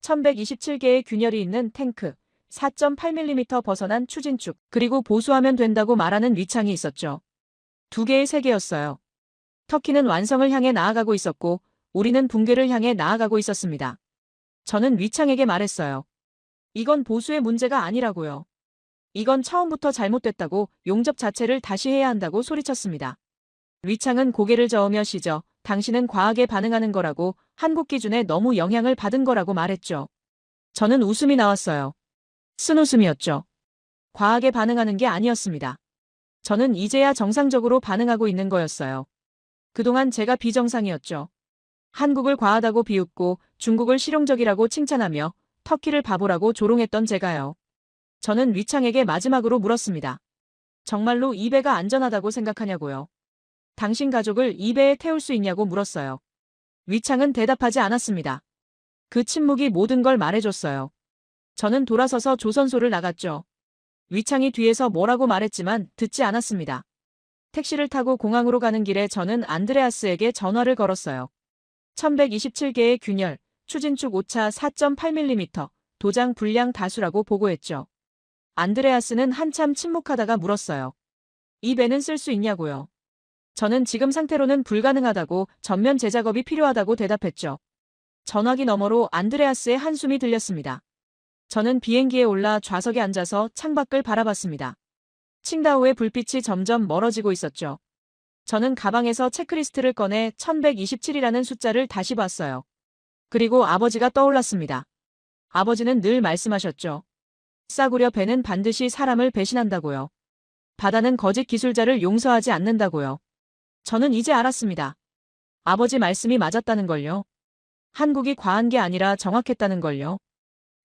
1127개의 균열이 있는 탱크, 4.8mm 벗어난 추진축, 그리고 보수하면 된다고 말하는 위창이 있었죠. 두 개의 세계였어요. 터키는 완성을 향해 나아가고 있었고 우리는 붕괴를 향해 나아가고 있었습니다. 저는 위창에게 말했어요. 이건 보수의 문제가 아니라고요. 이건 처음부터 잘못됐다고 용접 자체를 다시 해야 한다고 소리쳤습니다. 위창은 고개를 저으며 시저, 당신은 과하게 반응하는 거라고 한국 기준에 너무 영향을 받은 거라고 말했죠. 저는 웃음이 나왔어요. 쓴웃음이었죠. 과하게 반응하는 게 아니었습니다. 저는 이제야 정상적으로 반응하고 있는 거였어요. 그동안 제가 비정상이었죠. 한국을 과하다고 비웃고 중국을 실용적이라고 칭찬하며 터키를 바보라고 조롱했던 제가요. 저는 위창에게 마지막으로 물었습니다. 정말로 이 배가 안전하다고 생각하냐고요. 당신 가족을 이 배에 태울 수 있냐고 물었어요. 위창은 대답하지 않았습니다. 그 침묵이 모든 걸 말해줬어요. 저는 돌아서서 조선소를 나갔죠. 위창이 뒤에서 뭐라고 말했지만 듣지 않았습니다. 택시를 타고 공항으로 가는 길에 저는 안드레아스에게 전화를 걸었어요. 1127개의 균열, 추진축 오차 4.8mm, 도장 불량 다수라고 보고했죠. 안드레아스는 한참 침묵하다가 물었어요. 이 배는 쓸 수 있냐고요. 저는 지금 상태로는 불가능하다고 전면 재작업이 필요하다고 대답했죠. 전화기 너머로 안드레아스의 한숨이 들렸습니다. 저는 비행기에 올라 좌석에 앉아서 창밖을 바라봤습니다. 칭다오의 불빛이 점점 멀어지고 있었죠. 저는 가방에서 체크리스트를 꺼내 1127이라는 숫자를 다시 봤어요. 그리고 아버지가 떠올랐습니다. 아버지는 늘 말씀하셨죠. 싸구려 배는 반드시 사람을 배신한다고요. 바다는 거짓 기술자를 용서하지 않는다고요. 저는 이제 알았습니다. 아버지 말씀이 맞았다는 걸요. 한국이 과한 게 아니라 정확했다는 걸요.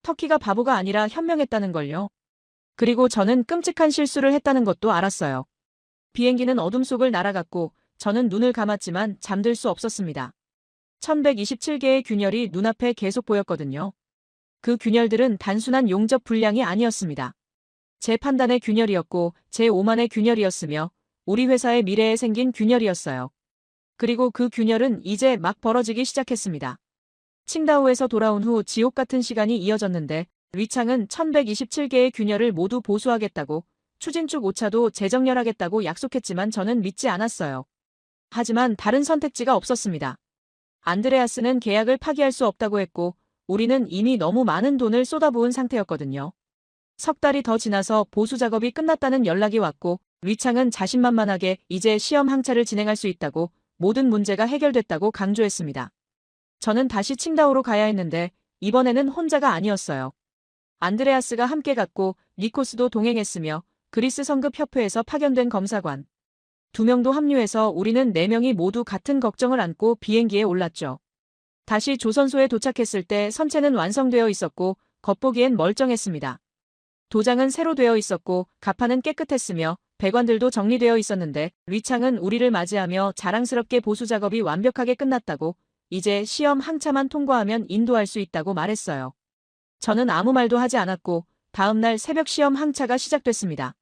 터키가 바보가 아니라 현명했다는 걸요. 그리고 저는 끔찍한 실수를 했다는 것도 알았어요. 비행기는 어둠 속을 날아갔고 저는 눈을 감았지만 잠들 수 없었습니다. 1127개의 균열이 눈앞에 계속 보였거든요. 그 균열들은 단순한 용접 불량이 아니었습니다. 제 판단의 균열이었고 제 오만의 균열이었으며 우리 회사의 미래에 생긴 균열이었어요. 그리고 그 균열은 이제 막 벌어지기 시작했습니다. 칭다오에서 돌아온 후 지옥 같은 시간이 이어졌는데 위창은 1127개의 균열을 모두 보수하겠다고 추진축 오차도 재정렬하겠다고 약속했지만 저는 믿지 않았어요. 하지만 다른 선택지가 없었습니다. 안드레아스는 계약을 파기할 수 없다고 했고 우리는 이미 너무 많은 돈을 쏟아부은 상태였거든요. 석 달이 더 지나서 보수 작업이 끝났다는 연락이 왔고 위창은 자신만만하게 이제 시험 항차를 진행할 수 있다고 모든 문제가 해결됐다고 강조했습니다. 저는 다시 칭다오로 가야 했는데 이번에는 혼자가 아니었어요. 안드레아스가 함께 갔고 니코스도 동행했으며 그리스 성급협회에서 파견된 검사관 2명도 합류해서 우리는 4명이 모두 같은 걱정을 안고 비행기에 올랐죠. 다시 조선소에 도착했을 때 선체는 완성되어 있었고 겉보기엔 멀쩡했습니다. 도장은 새로 되어 있었고 가판은 깨끗했으며 배관들도 정리되어 있었는데 위창은 우리를 맞이하며 자랑스럽게 보수 작업이 완벽하게 끝났다고 이제 시험 항차만 통과하면 인도할 수 있다고 말했어요. 저는 아무 말도 하지 않았고 다음날 새벽 시험 항차가 시작됐습니다.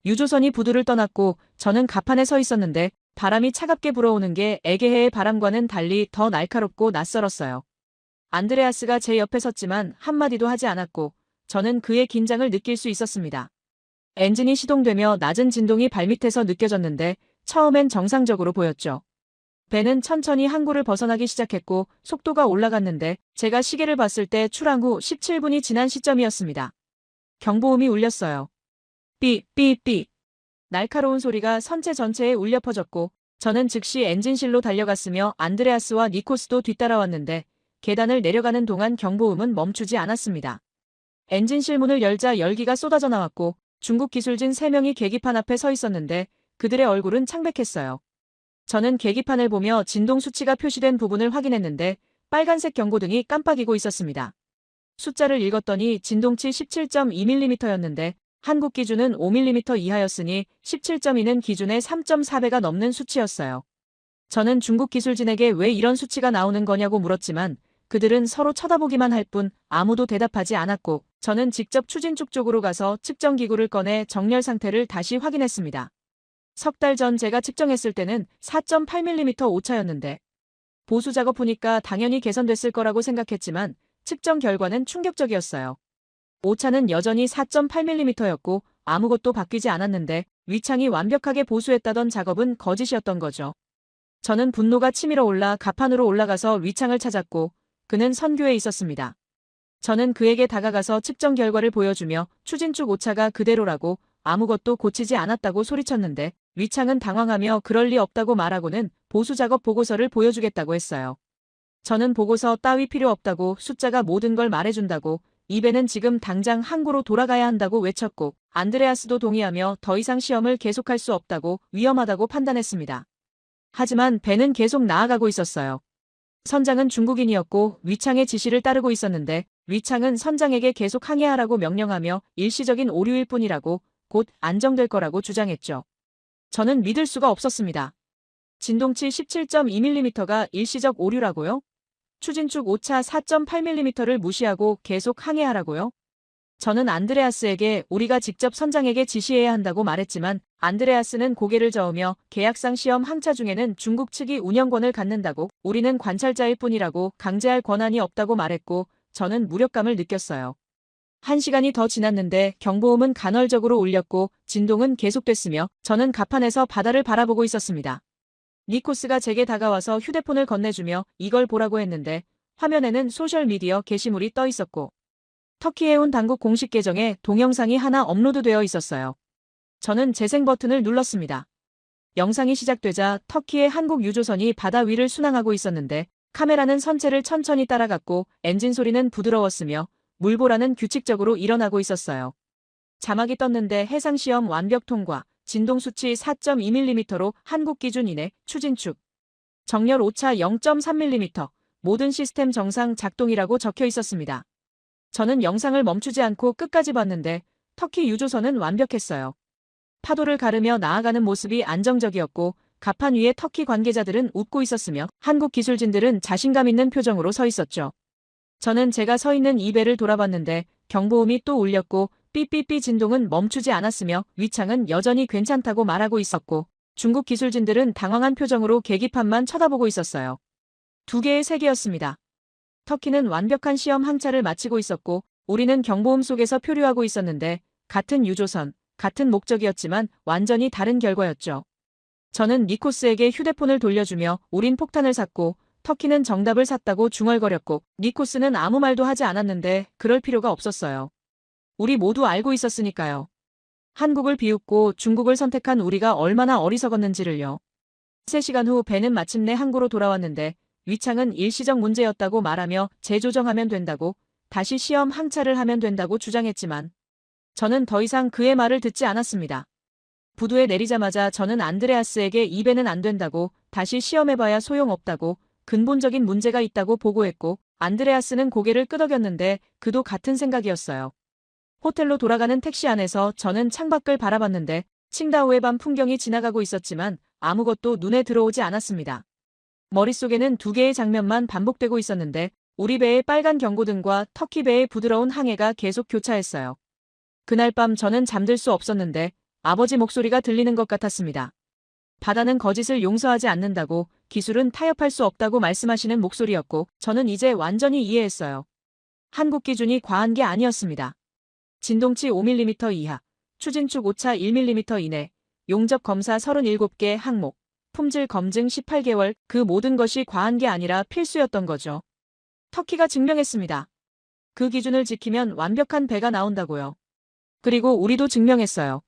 유조선이 부두를 떠났고 저는 가판에 서 있었는데 바람이 차갑게 불어오는 게 에게해의 바람과는 달리 더 날카롭고 낯설었어요. 안드레아스가 제 옆에 섰지만 한마디도 하지 않았고 저는 그의 긴장을 느낄 수 있었습니다. 엔진이 시동되며 낮은 진동이 발밑에서 느껴졌는데 처음엔 정상적으로 보였죠. 배는 천천히 항구를 벗어나기 시작했고 속도가 올라갔는데 제가 시계를 봤을 때 출항 후 17분이 지난 시점이었습니다. 경보음이 울렸어요. 삐삐삐. 날카로운 소리가 선체 전체에 울려 퍼졌고 저는 즉시 엔진실로 달려갔으며 안드레아스와 니코스도 뒤따라왔는데 계단을 내려가는 동안 경보음은 멈추지 않았습니다. 엔진실 문을 열자 열기가 쏟아져 나왔고 중국 기술진 3명이 계기판 앞에 서 있었는데 그들의 얼굴은 창백했어요. 저는 계기판을 보며 진동 수치가 표시된 부분을 확인했는데 빨간색 경고등이 깜빡이고 있었습니다. 숫자를 읽었더니 진동치 17.2mm였는데 한국 기준은 5mm 이하였으니 17.2는 기준의 3.4배가 넘는 수치였어요. 저는 중국 기술진에게 왜 이런 수치가 나오는 거냐고 물었지만 그들은 서로 쳐다보기만 할 뿐 아무도 대답하지 않았고 저는 직접 추진축 쪽으로 가서 측정기구를 꺼내 정렬 상태를 다시 확인했습니다. 석 달 전 제가 측정했을 때는 4.8mm 오차였는데 보수 작업 후니까 당연히 개선됐을 거라고 생각했지만 측정 결과는 충격적이었어요. 오차는 여전히 4.8mm였고 아무것도 바뀌지 않았는데 위창이 완벽하게 보수했다던 작업은 거짓이었던 거죠. 저는 분노가 치밀어 올라 가판으로 올라가서 위창을 찾았고 그는 선교에 있었습니다. 저는 그에게 다가가서 측정 결과를 보여주며 추진축 오차가 그대로라고 아무것도 고치지 않았다고 소리쳤는데 위창은 당황하며 그럴 리 없다고 말하고는 보수 작업 보고서를 보여주겠다고 했어요. 저는 보고서 따위 필요 없다고 숫자가 모든 걸 말해준다고 이 배는 지금 당장 항구로 돌아가야 한다고 외쳤고 안드레아스도 동의하며 더 이상 시험을 계속할 수 없다고 위험하다고 판단했습니다. 하지만 배는 계속 나아가고 있었어요. 선장은 중국인이었고 위창의 지시를 따르고 있었는데 위창은 선장에게 계속 항해하라고 명령하며 일시적인 오류일 뿐이라고 곧 안정될 거라고 주장했죠. 저는 믿을 수가 없었습니다. 진동치 17.2mm가 일시적 오류라고요? 추진축 오차 4.8mm를 무시하고 계속 항해하라고요? 저는 안드레아스에게 우리가 직접 선장에게 지시해야 한다고 말했지만 안드레아스는 고개를 저으며 계약상 시험 항차 중에는 중국 측이 운영권을 갖는다고 우리는 관찰자일 뿐이라고 강제할 권한이 없다고 말했고 저는 무력감을 느꼈어요. 1시간이 더 지났는데 경보음은 간헐적으로 울렸고 진동은 계속됐으며 저는 가판에서 바다를 바라보고 있었습니다. 니코스가 제게 다가와서 휴대폰을 건네주며 이걸 보라고 했는데 화면에는 소셜미디어 게시물이 떠 있었고 터키에 온 당국 공식 계정에 동영상이 하나 업로드되어 있었어요. 저는 재생 버튼을 눌렀습니다. 영상이 시작되자 터키의 한국 유조선이 바다 위를 순항하고 있었는데 카메라는 선체를 천천히 따라갔고 엔진 소리는 부드러웠으며 물보라는 규칙적으로 일어나고 있었어요. 자막이 떴는데 해상시험 완벽 통과, 진동수치 4.2mm로 한국 기준 이내, 추진축. 정렬 오차 0.3mm, 모든 시스템 정상 작동이라고 적혀 있었습니다. 저는 영상을 멈추지 않고 끝까지 봤는데 터키 유조선은 완벽했어요. 파도를 가르며 나아가는 모습이 안정적이었고 가판 위에 터키 관계자들은 웃고 있었으며 한국 기술진들은 자신감 있는 표정으로 서 있었죠. 저는 제가 서 있는 이 배를 돌아봤는데 경보음이 또 울렸고 삐삐삐 진동은 멈추지 않았으며 위창은 여전히 괜찮다고 말하고 있었고 중국 기술진들은 당황한 표정으로 계기판만 쳐다보고 있었어요. 2개의 세계였습니다. 터키는 완벽한 시험 항차를 마치고 있었고 우리는 경보음 속에서 표류하고 있었는데 같은 유조선, 같은 목적이었지만 완전히 다른 결과였죠. 저는 니코스에게 휴대폰을 돌려주며 우린 폭탄을 샀고 터키는 정답을 샀다고 중얼거렸고 니코스는 아무 말도 하지 않았는데 그럴 필요가 없었어요. 우리 모두 알고 있었으니까요. 한국을 비웃고 중국을 선택한 우리가 얼마나 어리석었는지를요. 3시간 후 배는 마침내 항구로 돌아왔는데 위창은 일시적 문제였다고 말하며 재조정하면 된다고 다시 시험 항차를 하면 된다고 주장했지만 저는 더 이상 그의 말을 듣지 않았습니다. 부두에 내리자마자 저는 안드레아스에게 이 배는 안 된다고 다시 시험해봐야 소용없다고 근본적인 문제가 있다고 보고했고 안드레아스는 고개를 끄덕였는데 그도 같은 생각이었어요. 호텔로 돌아가는 택시 안에서 저는 창밖을 바라봤는데 칭다오의 밤 풍경이 지나가고 있었지만 아무것도 눈에 들어오지 않았습니다. 머릿속에는 두 개의 장면만 반복되고 있었는데 우리 배의 빨간 경고등과 터키 배의 부드러운 항해가 계속 교차했어요. 그날 밤 저는 잠들 수 없었는데 아버지 목소리가 들리는 것 같았습니다. 바다는 거짓을 용서하지 않는다고, 기술은 타협할 수 없다고 말씀하시는 목소리였고 저는 이제 완전히 이해했어요. 한국 기준이 과한 게 아니었습니다. 진동치 5mm 이하, 추진축 오차 1mm 이내, 용접 검사 37개 항목, 품질 검증 18개월, 그 모든 것이 과한 게 아니라 필수였던 거죠. 터키가 증명했습니다. 그 기준을 지키면 완벽한 배가 나온다고요. 그리고 우리도 증명했어요.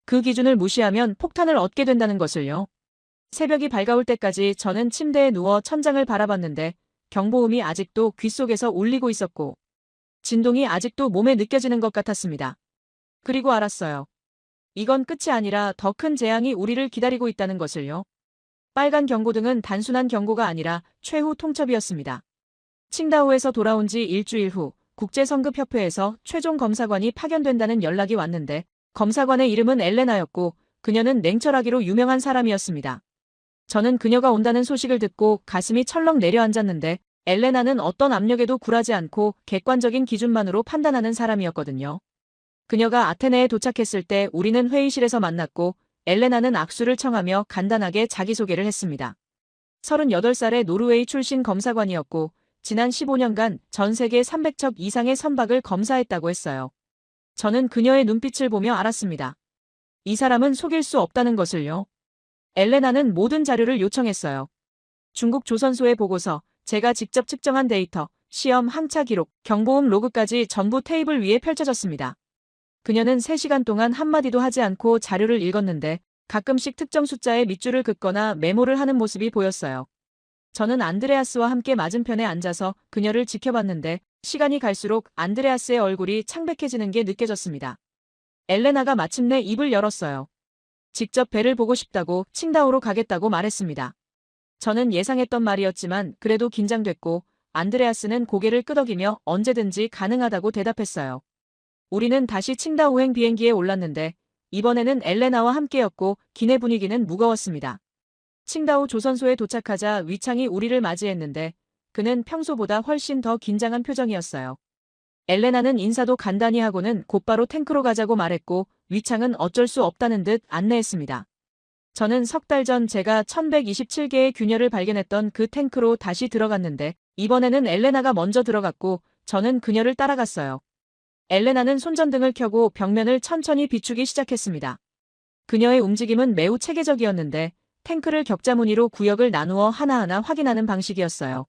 그 기준을 무시하면 폭탄을 얻게 된다는 것을요. 새벽이 밝아올 때까지 저는 침대에 누워 천장을 바라봤는데 경보음이 아직도 귓속에서 울리고 있었고 진동이 아직도 몸에 느껴지는 것 같았습니다. 그리고 알았어요. 이건 끝이 아니라 더 큰 재앙이 우리를 기다리고 있다는 것을요. 빨간 경고등은 단순한 경고가 아니라 최후 통첩이었습니다. 칭다오에서 돌아온 지 일주일 후 국제성급협회에서 최종 검사관이 파견된다는 연락이 왔는데 검사관의 이름은 엘레나였고 그녀는 냉철하기로 유명한 사람이었습니다. 저는 그녀가 온다는 소식을 듣고 가슴이 철렁 내려앉았는데 엘레나는 어떤 압력에도 굴하지 않고 객관적인 기준만으로 판단하는 사람이었거든요. 그녀가 아테네에 도착했을 때 우리는 회의실에서 만났고 엘레나는 악수를 청하며 간단하게 자기소개를 했습니다. 38살의 노르웨이 출신 검사관이었고 지난 15년간 전 세계 300척 이상의 선박을 검사했다고 했어요. 저는 그녀의 눈빛을 보며 알았습니다. 이 사람은 속일 수 없다는 것을요. 엘레나는 모든 자료를 요청했어요. 중국 조선소의 보고서, 제가 직접 측정한 데이터, 시험 항차 기록, 경보음 로그까지 전부 테이블 위에 펼쳐졌습니다. 그녀는 3시간 동안 한마디도 하지 않고 자료를 읽었는데 가끔씩 특정 숫자에 밑줄을 긋거나 메모를 하는 모습이 보였어요. 저는 안드레아스와 함께 맞은편에 앉아서 그녀를 지켜봤는데 시간이 갈수록 안드레아스의 얼굴이 창백해지는 게 느껴졌습니다. 엘레나가 마침내 입을 열었어요. 직접 배를 보고 싶다고, 칭다오로 가겠다고 말했습니다. 저는 예상했던 말이었지만 그래도 긴장됐고 안드레아스는 고개를 끄덕이며 언제든지 가능하다고 대답했어요. 우리는 다시 칭다오행 비행기에 올랐는데 이번에는 엘레나와 함께였고 기내 분위기는 무거웠습니다. 칭다오 조선소에 도착하자 위창이 우리를 맞이했는데 그는 평소보다 훨씬 더 긴장한 표정이었어요. 엘레나는 인사도 간단히 하고는 곧바로 탱크로 가자고 말했고 위창은 어쩔 수 없다는 듯 안내했습니다. 저는 석 달 전 제가 1127개의 균열을 발견했던 그 탱크로 다시 들어갔는데 이번에는 엘레나가 먼저 들어갔고 저는 그녀를 따라갔어요. 엘레나는 손전등을 켜고 벽면을 천천히 비추기 시작했습니다. 그녀의 움직임은 매우 체계적이었는데 탱크를 격자 무늬로 구역을 나누어 하나하나 확인하는 방식이었어요.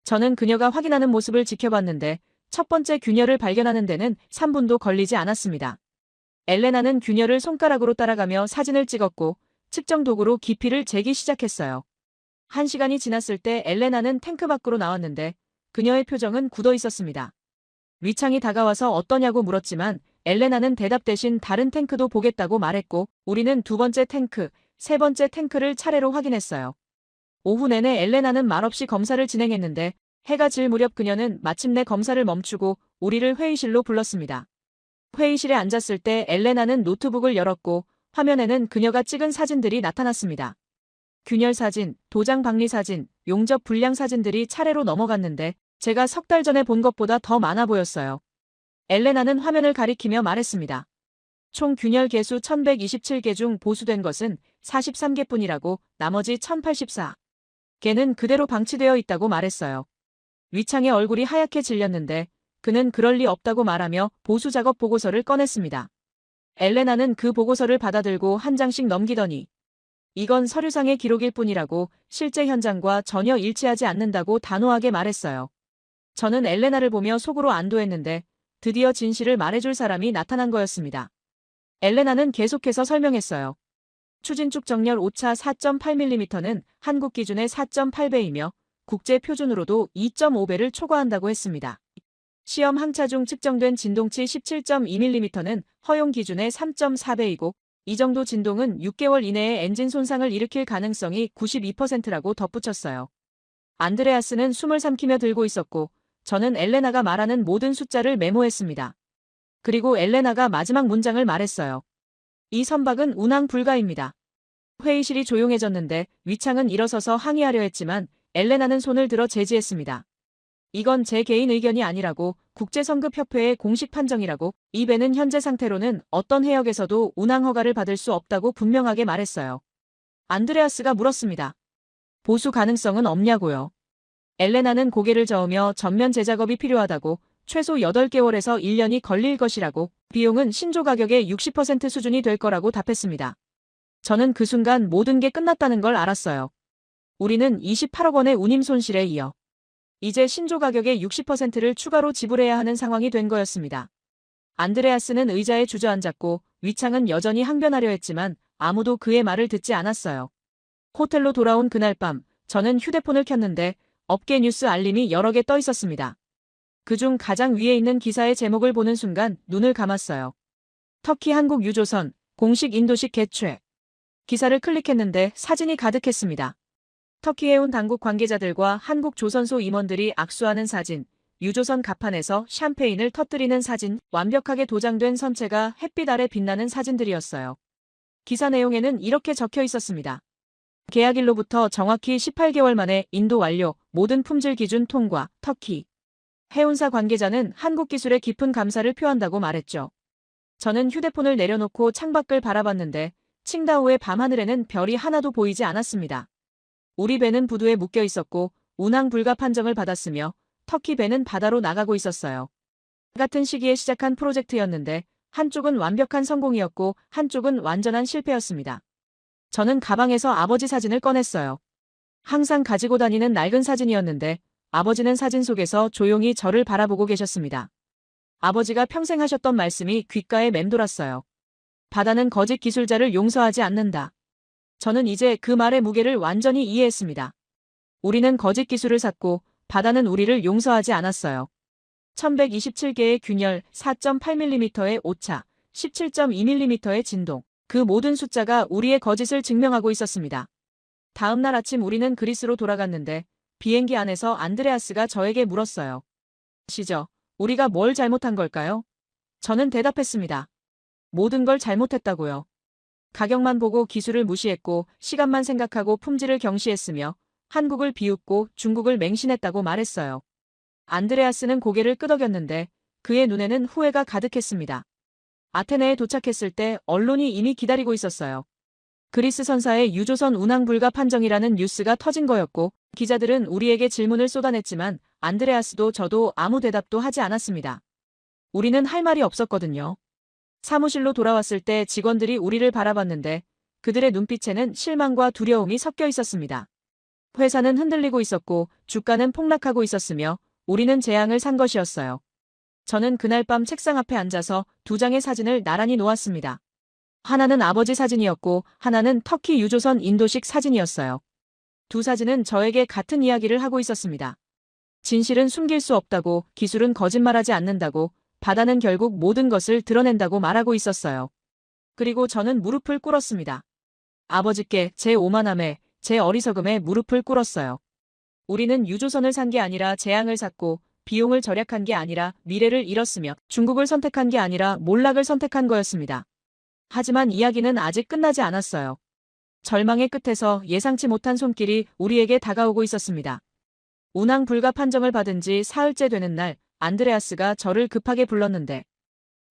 저는 그녀가 확인하는 모습을 지켜봤는데 첫 번째 균열을 발견하는 데는 3분도 걸리지 않았습니다. 엘레나는 균열을 손가락으로 따라가며 사진을 찍었고 측정 도구로 깊이를 재기 시작했어요. 1시간이 지났을 때 엘레나는 탱크 밖으로 나왔는데 그녀의 표정은 굳어 있었습니다. 위창이 다가와서 어떠냐고 물었지만 엘레나는 대답 대신 다른 탱크도 보겠다고 말했고 우리는 두 번째 탱크, 세 번째 탱크를 차례로 확인했어요. 오후 내내 엘레나는 말없이 검사를 진행했는데 해가 질 무렵 그녀는 마침내 검사를 멈추고 우리를 회의실로 불렀습니다. 회의실에 앉았을 때 엘레나는 노트북을 열었고 화면에는 그녀가 찍은 사진들이 나타났습니다. 균열 사진, 도장 박리 사진, 용접 분량 사진들이 차례로 넘어갔는데 제가 석 달 전에 본 것보다 더 많아 보였어요. 엘레나는 화면을 가리키며 말했습니다. 총 균열 개수 1127개 중 보수된 것은 43개뿐이라고, 나머지 1084개는 그대로 방치되어 있다고 말했어요. 위창의 얼굴이 하얗게 질렸는데 그는 그럴 리 없다고 말하며 보수 작업 보고서를 꺼냈습니다. 엘레나는 그 보고서를 받아들고 한 장씩 넘기더니 이건 서류상의 기록일 뿐이라고, 실제 현장과 전혀 일치하지 않는다고 단호하게 말했어요. 저는 엘레나를 보며 속으로 안도했는데 드디어 진실을 말해줄 사람이 나타난 거였습니다. 엘레나는 계속해서 설명했어요. 추진축 정렬 오차 4.8mm는 한국 기준의 4.8배이며 국제 표준으로도 2.5배를 초과한다고 했습니다. 시험 항차 중 측정된 진동치 17.2mm는 허용 기준의 3.4배이고 이 정도 진동은 6개월 이내에 엔진 손상을 일으킬 가능성이 92%라고 덧붙였어요. 안드레아스는 숨을 삼키며 들고 있었고 저는 엘레나가 말하는 모든 숫자를 메모했습니다. 그리고 엘레나가 마지막 문장을 말했어요. 이 선박은 운항 불가입니다. 회의실이 조용해졌는데 위창은 일어서서 항의하려 했지만 엘레나는 손을 들어 제지했습니다. 이건 제 개인 의견이 아니라고, 국제성급협회의 공식 판정이라고, 이 배는 현재 상태로는 어떤 해역에서도 운항 허가를 받을 수 없다고 분명하게 말했어요. 안드레아스가 물었습니다. 보수 가능성은 없냐고요. 엘레나는 고개를 저으며 전면 재작업이 필요하다고, 최소 8개월에서 1년이 걸릴 것이라고, 비용은 신조 가격의 60% 수준이 될 거라고 답했습니다. 저는 그 순간 모든 게 끝났다는 걸 알았어요. 우리는 28억 원의 운임 손실에 이어 이제 신조 가격의 60%를 추가로 지불해야 하는 상황이 된 거였습니다. 안드레아스는 의자에 주저앉았고 위창은 여전히 항변하려 했지만 아무도 그의 말을 듣지 않았어요. 호텔로 돌아온 그날 밤, 저는 휴대폰을 켰는데 업계 뉴스 알림이 여러 개 떠 있었습니다. 그중 가장 위에 있는 기사의 제목을 보는 순간 눈을 감았어요. 터키 한국 유조선, 공식 인도식 개최. 기사를 클릭했는데 사진이 가득했습니다. 터키 해운 당국 관계자들과 한국 조선소 임원들이 악수하는 사진, 유조선 갑판에서 샴페인을 터뜨리는 사진, 완벽하게 도장된 선체가 햇빛 아래 빛나는 사진들이었어요. 기사 내용에는 이렇게 적혀 있었습니다. 계약일로부터 정확히 18개월 만에 인도 완료, 모든 품질 기준 통과, 터키. 해운사 관계자는 한국 기술에 깊은 감사를 표한다고 말했죠. 저는 휴대폰을 내려놓고 창밖을 바라봤는데 칭다오의 밤하늘에는 별이 하나도 보이지 않았습니다. 우리 배는 부두에 묶여 있었고 운항 불가 판정을 받았으며 터키 배는 바다로 나가고 있었어요. 같은 시기에 시작한 프로젝트였는데 한쪽은 완벽한 성공이었고 한쪽은 완전한 실패였습니다. 저는 가방에서 아버지 사진을 꺼냈어요. 항상 가지고 다니는 낡은 사진이었는데 아버지는 사진 속에서 조용히 저를 바라보고 계셨습니다. 아버지가 평생 하셨던 말씀이 귓가에 맴돌았어요. 바다는 거짓 기술자를 용서하지 않는다. 저는 이제 그 말의 무게를 완전히 이해했습니다. 우리는 거짓 기술을 샀고 바다는 우리를 용서하지 않았어요. 1127개의 균열, 4.8mm의 오차, 17.2mm의 진동. 그 모든 숫자가 우리의 거짓을 증명하고 있었습니다. 다음 날 아침 우리는 그리스로 돌아갔는데 비행기 안에서 안드레아스가 저에게 물었어요. 시저, 우리가 뭘 잘못한 걸까요? 저는 대답했습니다. 모든 걸 잘못했다고요. 가격만 보고 기술을 무시했고 시간만 생각하고 품질을 경시했으며 한국을 비웃고 중국을 맹신했다고 말했어요. 안드레아스는 고개를 끄덕였는데 그의 눈에는 후회가 가득했습니다. 아테네에 도착했을 때 언론이 이미 기다리고 있었어요. 그리스 선사의 유조선 운항 불가 판정이라는 뉴스가 터진 거였고 기자들은 우리에게 질문을 쏟아냈지만 안드레아스도 저도 아무 대답도 하지 않았습니다. 우리는 할 말이 없었거든요. 사무실로 돌아왔을 때 직원들이 우리를 바라봤는데 그들의 눈빛에는 실망과 두려움이 섞여 있었습니다. 회사는 흔들리고 있었고 주가는 폭락하고 있었으며 우리는 재앙을 산 것이었어요. 저는 그날 밤 책상 앞에 앉아서 두 장의 사진을 나란히 놓았습니다. 하나는 아버지 사진이었고 하나는 터키 유조선 인도식 사진이었어요. 두 사진은 저에게 같은 이야기를 하고 있었습니다. 진실은 숨길 수 없다고, 기술은 거짓말하지 않는다고, 바다는 결국 모든 것을 드러낸다고 말하고 있었어요. 그리고 저는 무릎을 꿇었습니다. 아버지께 제 오만함에, 제 어리석음에 무릎을 꿇었어요. 우리는 유조선을 산 게 아니라 재앙을 샀고 비용을 절약한 게 아니라 미래를 잃었으며 중국을 선택한 게 아니라 몰락을 선택한 거였습니다. 하지만 이야기는 아직 끝나지 않았어요. 절망의 끝에서 예상치 못한 손길이 우리에게 다가오고 있었습니다. 운항 불가 판정을 받은 지 사흘째 되는 날 안드레아스가 저를 급하게 불렀는데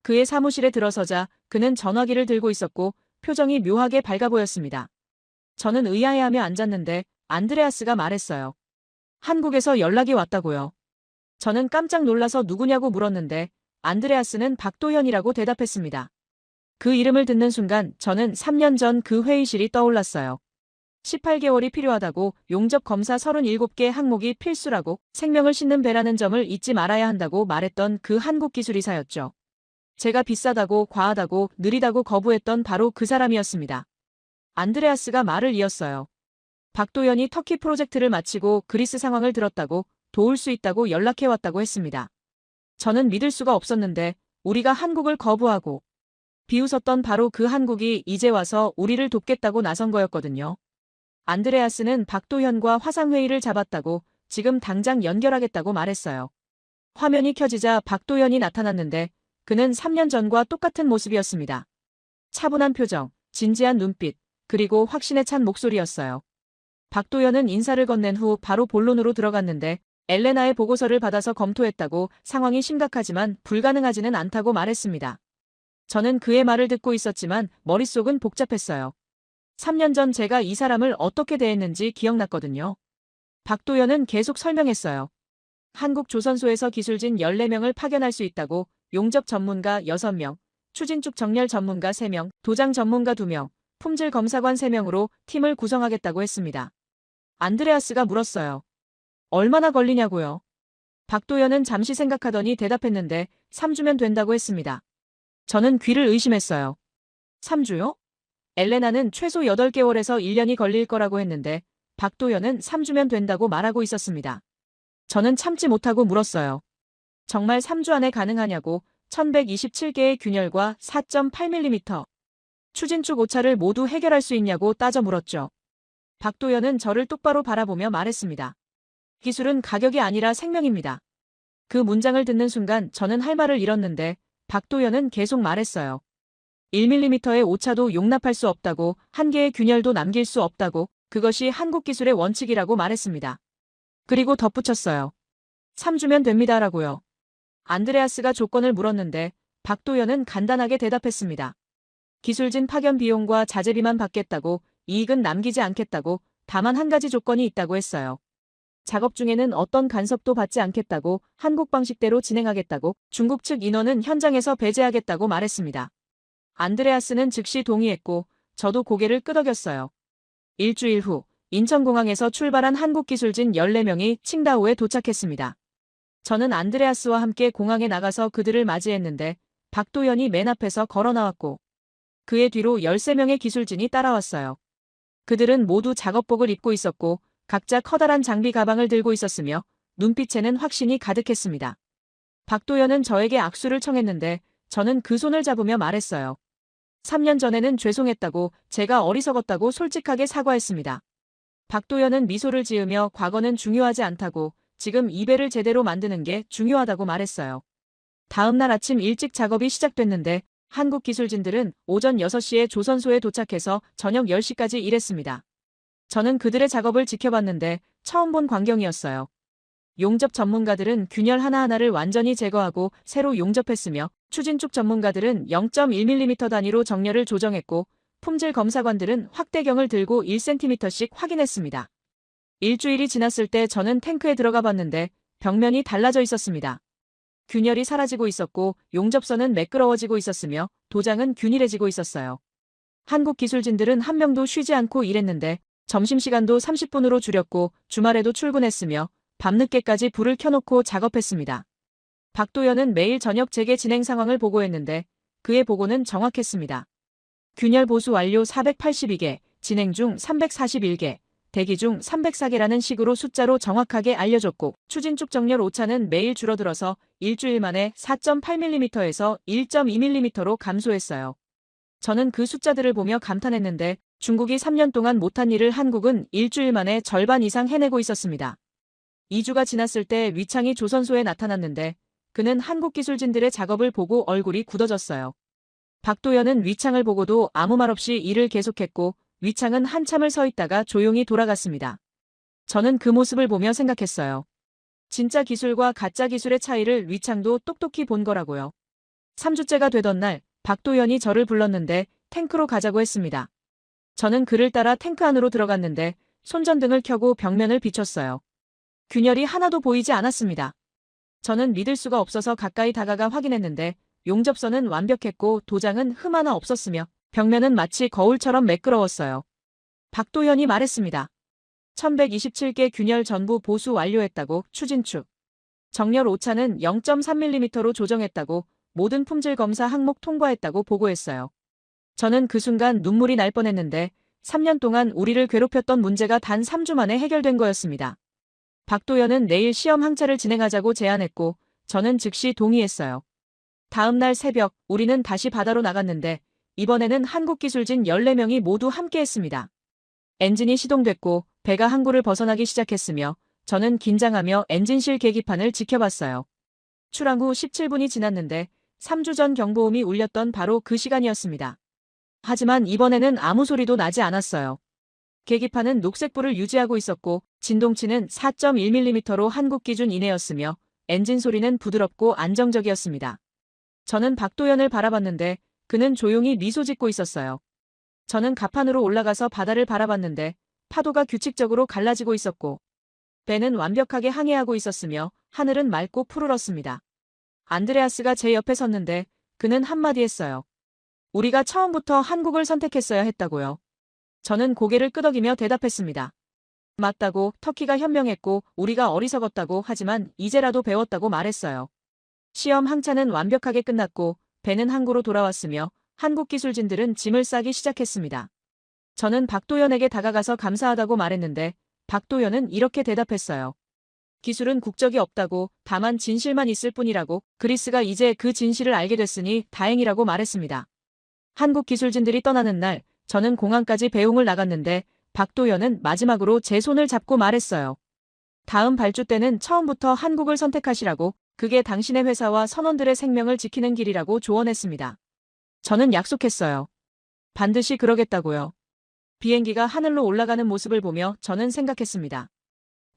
그의 사무실에 들어서자 그는 전화기를 들고 있었고 표정이 묘하게 밝아 보였습니다. 저는 의아해하며 앉았는데 안드레아스가 말했어요. 한국에서 연락이 왔다고요. 저는 깜짝 놀라서 누구냐고 물었는데 안드레아스는 박도현이라고 대답했습니다. 그 이름을 듣는 순간 저는 3년 전 그 회의실이 떠올랐어요. 18개월이 필요하다고, 용접 검사 37개 항목이 필수라고, 생명을 싣는 배라는 점을 잊지 말아야 한다고 말했던 그 한국 기술이사였죠. 제가 비싸다고, 과하다고, 느리다고 거부했던 바로 그 사람이었습니다. 안드레아스가 말을 이었어요. 박도현이 터키 프로젝트를 마치고 그리스 상황을 들었다고, 도울 수 있다고 연락해왔다고 했습니다. 저는 믿을 수가 없었는데 우리가 한국을 거부하고 비웃었던 바로 그 한국이 이제 와서 우리를 돕겠다고 나선 거였거든요. 안드레아스는 박도현과 화상회의를 잡았다고, 지금 당장 연결하겠다고 말했어요. 화면이 켜지자 박도연이 나타났는데 그는 3년 전과 똑같은 모습이었습니다. 차분한 표정, 진지한 눈빛, 그리고 확신에 찬 목소리였어요. 박도연은 인사를 건넨 후 바로 본론으로 들어갔는데 엘레나의 보고서를 받아서 검토했다고 상황이 심각하지만 불가능하지는 않다고 말했습니다. 저는 그의 말을 듣고 있었지만 머릿속은 복잡했어요. 3년 전 제가 이 사람을 어떻게 대했는지 기억났거든요. 박도연은 계속 설명했어요. 한국 조선소에서 기술진 14명을 파견할 수 있다고, 용접 전문가 6명, 추진축 정렬 전문가 3명, 도장 전문가 2명, 품질 검사관 3명으로 팀을 구성하겠다고 했습니다. 안드레아스가 물었어요. 얼마나 걸리냐고요? 박도연은 잠시 생각하더니 대답했는데 3주면 된다고 했습니다. 저는 귀를 의심했어요. 3주요? 엘레나는 최소 8개월에서 1년이 걸릴 거라고 했는데 박도연은 3주면 된다고 말하고 있었습니다. 저는 참지 못하고 물었어요. 정말 3주 안에 가능하냐고. 1127개의 균열과 4.8mm 추진축 오차를 모두 해결할 수 있냐고 따져 물었죠. 박도연은 저를 똑바로 바라보며 말했습니다. 기술은 가격이 아니라 생명입니다. 그 문장을 듣는 순간 저는 할 말을 잃었는데 박도연은 계속 말했어요. 1mm의 오차도 용납할 수 없다고, 한 개의 균열도 남길 수 없다고, 그것이 한국 기술의 원칙이라고 말했습니다. 그리고 덧붙였어요. 3주면 됩니다라고요. 안드레아스가 조건을 물었는데 박도연은 간단하게 대답했습니다. 기술진 파견 비용과 자재비만 받겠다고, 이익은 남기지 않겠다고, 다만 한 가지 조건이 있다고 했어요. 작업 중에는 어떤 간섭도 받지 않겠다고, 한국 방식대로 진행하겠다고, 중국 측 인원은 현장에서 배제하겠다고 말했습니다. 안드레아스는 즉시 동의했고 저도 고개를 끄덕였어요. 일주일 후 인천공항에서 출발한 한국 기술진 14명이 칭다오에 도착했습니다. 저는 안드레아스와 함께 공항에 나가서 그들을 맞이했는데 박도연이 맨 앞에서 걸어 나왔고 그의 뒤로 13명의 기술진이 따라왔어요. 그들은 모두 작업복을 입고 있었고 각자 커다란 장비 가방을 들고 있었으며 눈빛에는 확신이 가득했습니다. 박도연은 저에게 악수를 청했는데 저는 그 손을 잡으며 말했어요. 3년 전에는 죄송했다고, 제가 어리석었다고 솔직하게 사과했습니다. 박도연은 미소를 지으며 과거는 중요하지 않다고, 지금 이 배를 제대로 만드는 게 중요하다고 말했어요. 다음 날 아침 일찍 작업이 시작됐는데 한국 기술진들은 오전 6시에 조선소에 도착해서 저녁 10시까지 일했습니다. 저는 그들의 작업을 지켜봤는데 처음 본 광경이었어요. 용접 전문가들은 균열 하나하나를 완전히 제거하고 새로 용접했으며 추진축 전문가들은 0.1mm 단위로 정렬을 조정했고 품질 검사관들은 확대경을 들고 1cm씩 확인했습니다. 일주일이 지났을 때 저는 탱크에 들어가 봤는데 벽면이 달라져 있었습니다. 균열이 사라지고 있었고 용접선은 매끄러워지고 있었으며 도장은 균일해지고 있었어요. 한국 기술진들은 한 명도 쉬지 않고 일했는데 점심시간도 30분으로 줄였고 주말에도 출근했으며 밤늦게까지 불을 켜놓고 작업했습니다. 박도연은 매일 저녁 재개 진행 상황을 보고했는데 그의 보고는 정확했습니다. 균열 보수 완료 482개, 진행 중 341개, 대기 중 304개라는 식으로 숫자로 정확하게 알려줬고 추진축 정렬 오차는 매일 줄어들어서 일주일 만에 4.8mm에서 1.2mm로 감소했어요. 저는 그 숫자들을 보며 감탄했는데 중국이 3년 동안 못한 일을 한국은 일주일 만에 절반 이상 해내고 있었습니다. 2주가 지났을 때 위창이 조선소에 나타났는데 그는 한국 기술진들의 작업을 보고 얼굴이 굳어졌어요. 박도연은 위창을 보고도 아무 말 없이 일을 계속했고 위창은 한참을 서 있다가 조용히 돌아갔습니다. 저는 그 모습을 보며 생각했어요. 진짜 기술과 가짜 기술의 차이를 위창도 똑똑히 본 거라고요. 3주째가 되던 날 박도연이 저를 불렀는데 탱크로 가자고 했습니다. 저는 그를 따라 탱크 안으로 들어갔는데 손전등을 켜고 벽면을 비췄어요. 균열이 하나도 보이지 않았습니다. 저는 믿을 수가 없어서 가까이 다가가 확인했는데 용접선은 완벽했고 도장은 흠 하나 없었으며 벽면은 마치 거울처럼 매끄러웠어요. 박도연이 말했습니다. 1127개 균열 전부 보수 완료했다고, 추진축 정렬 오차는 0.3mm로 조정했다고, 모든 품질 검사 항목 통과했다고 보고했어요. 저는 그 순간 눈물이 날 뻔했는데 3년 동안 우리를 괴롭혔던 문제가 단 3주 만에 해결된 거였습니다. 박도연은 내일 시험 항차를 진행하자고 제안했고 저는 즉시 동의했어요. 다음 날 새벽 우리는 다시 바다로 나갔는데 이번에는 한국 기술진 14명이 모두 함께했습니다. 엔진이 시동됐고 배가 항구를 벗어나기 시작했으며 저는 긴장하며 엔진실 계기판을 지켜봤어요. 출항 후 17분이 지났는데 3주 전 경보음이 울렸던 바로 그 시간이었습니다. 하지만 이번에는 아무 소리도 나지 않았어요. 계기판은 녹색불을 유지하고 있었고 진동치는 4.1mm로 한국 기준 이내였으며 엔진 소리는 부드럽고 안정적이었습니다. 저는 박도연을 바라봤는데 그는 조용히 미소 짓고 있었어요. 저는 갑판으로 올라가서 바다를 바라봤는데 파도가 규칙적으로 갈라지고 있었고 배는 완벽하게 항해하고 있었으며 하늘은 맑고 푸르렀습니다. 안드레아스가 제 옆에 섰는데 그는 한마디 했어요. 우리가 처음부터 한국을 선택했어야 했다고요. 저는 고개를 끄덕이며 대답했습니다. 맞다고, 터키가 현명했고 우리가 어리석었다고, 하지만 이제라도 배웠다고 말했어요. 시험 항차는 완벽하게 끝났고 배는 항구로 돌아왔으며 한국 기술진들은 짐을 싸기 시작했습니다. 저는 박도연에게 다가가서 감사하다고 말했는데 박도연은 이렇게 대답했어요. 기술은 국적이 없다고, 다만 진실만 있을 뿐이라고, 그리스가 이제 그 진실을 알게 됐으니 다행이라고 말했습니다. 한국 기술진들이 떠나는 날 저는 공항까지 배웅을 나갔는데 박도연은 마지막으로 제 손을 잡고 말했어요. 다음 발주 때는 처음부터 한국을 선택하시라고, 그게 당신의 회사와 선원들의 생명을 지키는 길이라고 조언했습니다. 저는 약속했어요. 반드시 그러겠다고요. 비행기가 하늘로 올라가는 모습을 보며 저는 생각했습니다.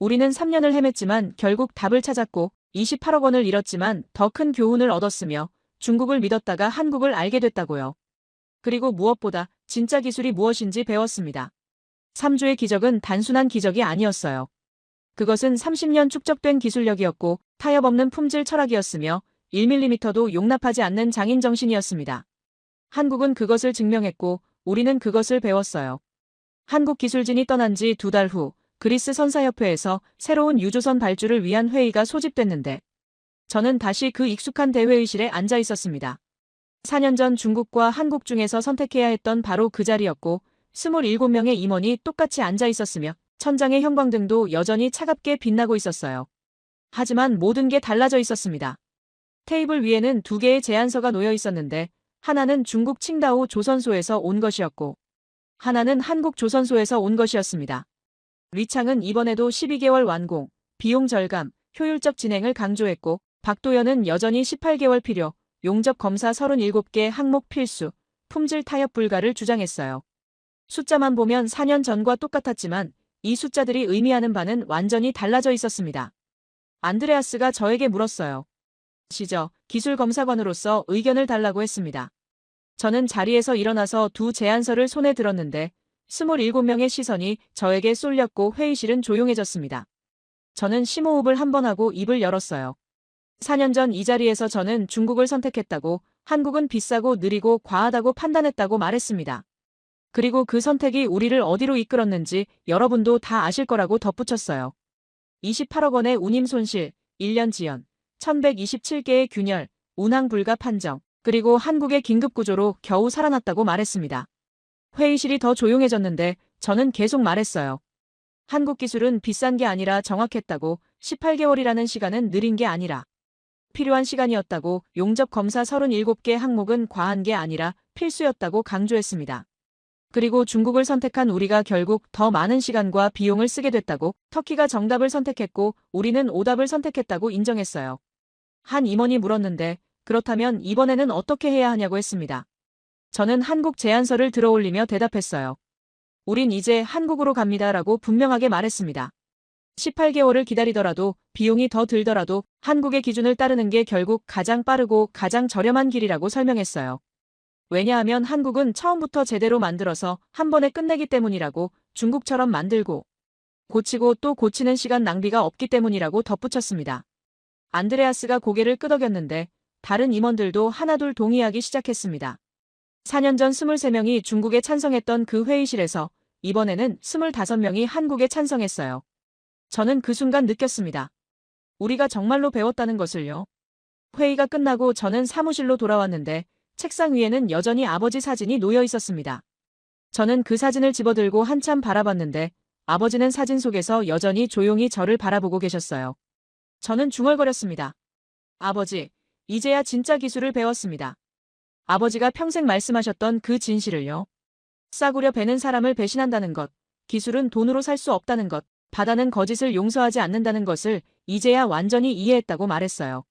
우리는 3년을 헤맸지만 결국 답을 찾았고 28억 원을 잃었지만 더 큰 교훈을 얻었으며 중국을 믿었다가 한국을 알게 됐다고요. 그리고 무엇보다 진짜 기술이 무엇인지 배웠습니다. 3주의 기적은 단순한 기적이 아니었어요. 그것은 30년 축적된 기술력이었고 타협 없는 품질 철학이었으며 1mm도 용납하지 않는 장인 정신이었습니다. 한국은 그것을 증명했고 우리는 그것을 배웠어요. 한국 기술진이 떠난 지 2달 후 그리스 선사협회에서 새로운 유조선 발주를 위한 회의가 소집됐는데 저는 다시 그 익숙한 대회의실에 앉아 있었습니다. 4년 전 중국과 한국 중에서 선택해야 했던 바로 그 자리였고 27명의 임원이 똑같이 앉아 있었으며 천장의 형광등도 여전히 차갑게 빛나고 있었어요. 하지만 모든 게 달라져 있었습니다. 테이블 위에는 2개의 제안서가 놓여 있었는데 하나는 중국 칭다오 조선소에서 온 것이었고 하나는 한국 조선소에서 온 것이었습니다. 리창은 이번에도 12개월 완공, 비용 절감, 효율적 진행을 강조했고 박도연은 여전히 18개월 필요, 용접 검사 37개 항목 필수, 품질 타협 불가를 주장했어요. 숫자만 보면 4년 전과 똑같았지만 이 숫자들이 의미하는 바는 완전히 달라져 있었습니다. 안드레아스가 저에게 물었어요. 시저 기술검사관으로서 의견을 달라고 했습니다. 저는 자리에서 일어나서 2 제안서를 손에 들었는데 27명의 시선이 저에게 쏠렸고 회의실은 조용해졌습니다. 저는 심호흡을 한 번 하고 입을 열었어요. 4년 전 이 자리에서 저는 중국을 선택했다고, 한국은 비싸고 느리고 과하다고 판단했다고 말했습니다. 그리고 그 선택이 우리를 어디로 이끌었는지 여러분도 다 아실 거라고 덧붙였어요. 28억 원의 운임 손실, 1년 지연, 1127개의 균열, 운항 불가 판정, 그리고 한국의 긴급구조로 겨우 살아났다고 말했습니다. 회의실이 더 조용해졌는데 저는 계속 말했어요. 한국 기술은 비싼 게 아니라 정확했다고, 18개월이라는 시간은 느린 게 아니라 필요한 시간이었다고, 용접 검사 37개 항목은 과한 게 아니라 필수였다고 강조했습니다. 그리고 중국을 선택한 우리가 결국 더 많은 시간과 비용을 쓰게 됐다고, 터키가 정답을 선택했고 우리는 오답을 선택했다고 인정했어요. 한 임원이 물었는데 그렇다면 이번에는 어떻게 해야 하냐고 했습니다. 저는 한국 제안서를 들어올리며 대답했어요. 우린 이제 한국으로 갑니다라고 분명하게 말했습니다. 18개월을 기다리더라도 비용이 더 들더라도 한국의 기준을 따르는 게 결국 가장 빠르고 가장 저렴한 길이라고 설명했어요. 왜냐하면 한국은 처음부터 제대로 만들어서 한 번에 끝내기 때문이라고, 중국처럼 만들고 고치고 또 고치는 시간 낭비가 없기 때문이라고 덧붙였습니다. 안드레아스가 고개를 끄덕였는데 다른 임원들도 하나둘 동의하기 시작했습니다. 4년 전 23명이 중국에 찬성했던 그 회의실에서 이번에는 25명이 한국에 찬성했어요. 저는 그 순간 느꼈습니다. 우리가 정말로 배웠다는 것을요. 회의가 끝나고 저는 사무실로 돌아왔는데 책상 위에는 여전히 아버지 사진이 놓여 있었습니다. 저는 그 사진을 집어들고 한참 바라봤는데 아버지는 사진 속에서 여전히 조용히 저를 바라보고 계셨어요. 저는 중얼거렸습니다. 아버지, 이제야 진짜 기술을 배웠습니다. 아버지가 평생 말씀하셨던 그 진실을요. 싸구려 베는 사람을 배신한다는 것, 기술은 돈으로 살 수 없다는 것, 바다는 거짓을 용서하지 않는다는 것을 이제야 완전히 이해했다고 말했어요.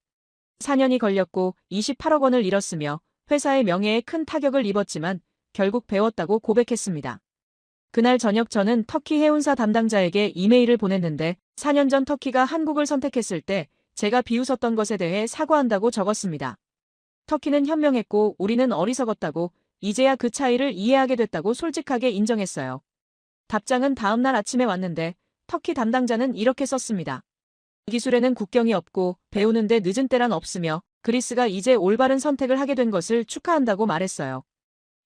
4년이 걸렸고 28억 원을 잃었으며 회사의 명예에 큰 타격을 입었지만 결국 배웠다고 고백했습니다. 그날 저녁 저는 터키 해운사 담당자에게 이메일을 보냈는데 4년 전 터키가 한국을 선택했을 때 제가 비웃었던 것에 대해 사과한다고 적었습니다. 터키는 현명했고 우리는 어리석었다고 이제야 그 차이를 이해하게 됐다고 솔직하게 인정했어요. 답장은 다음 날 아침에 왔는데 터키 담당자는 이렇게 썼습니다. 기술에는 국경이 없고 배우는데 늦은 때란 없으며 그리스가 이제 올바른 선택을 하게 된 것을 축하한다고 말했어요.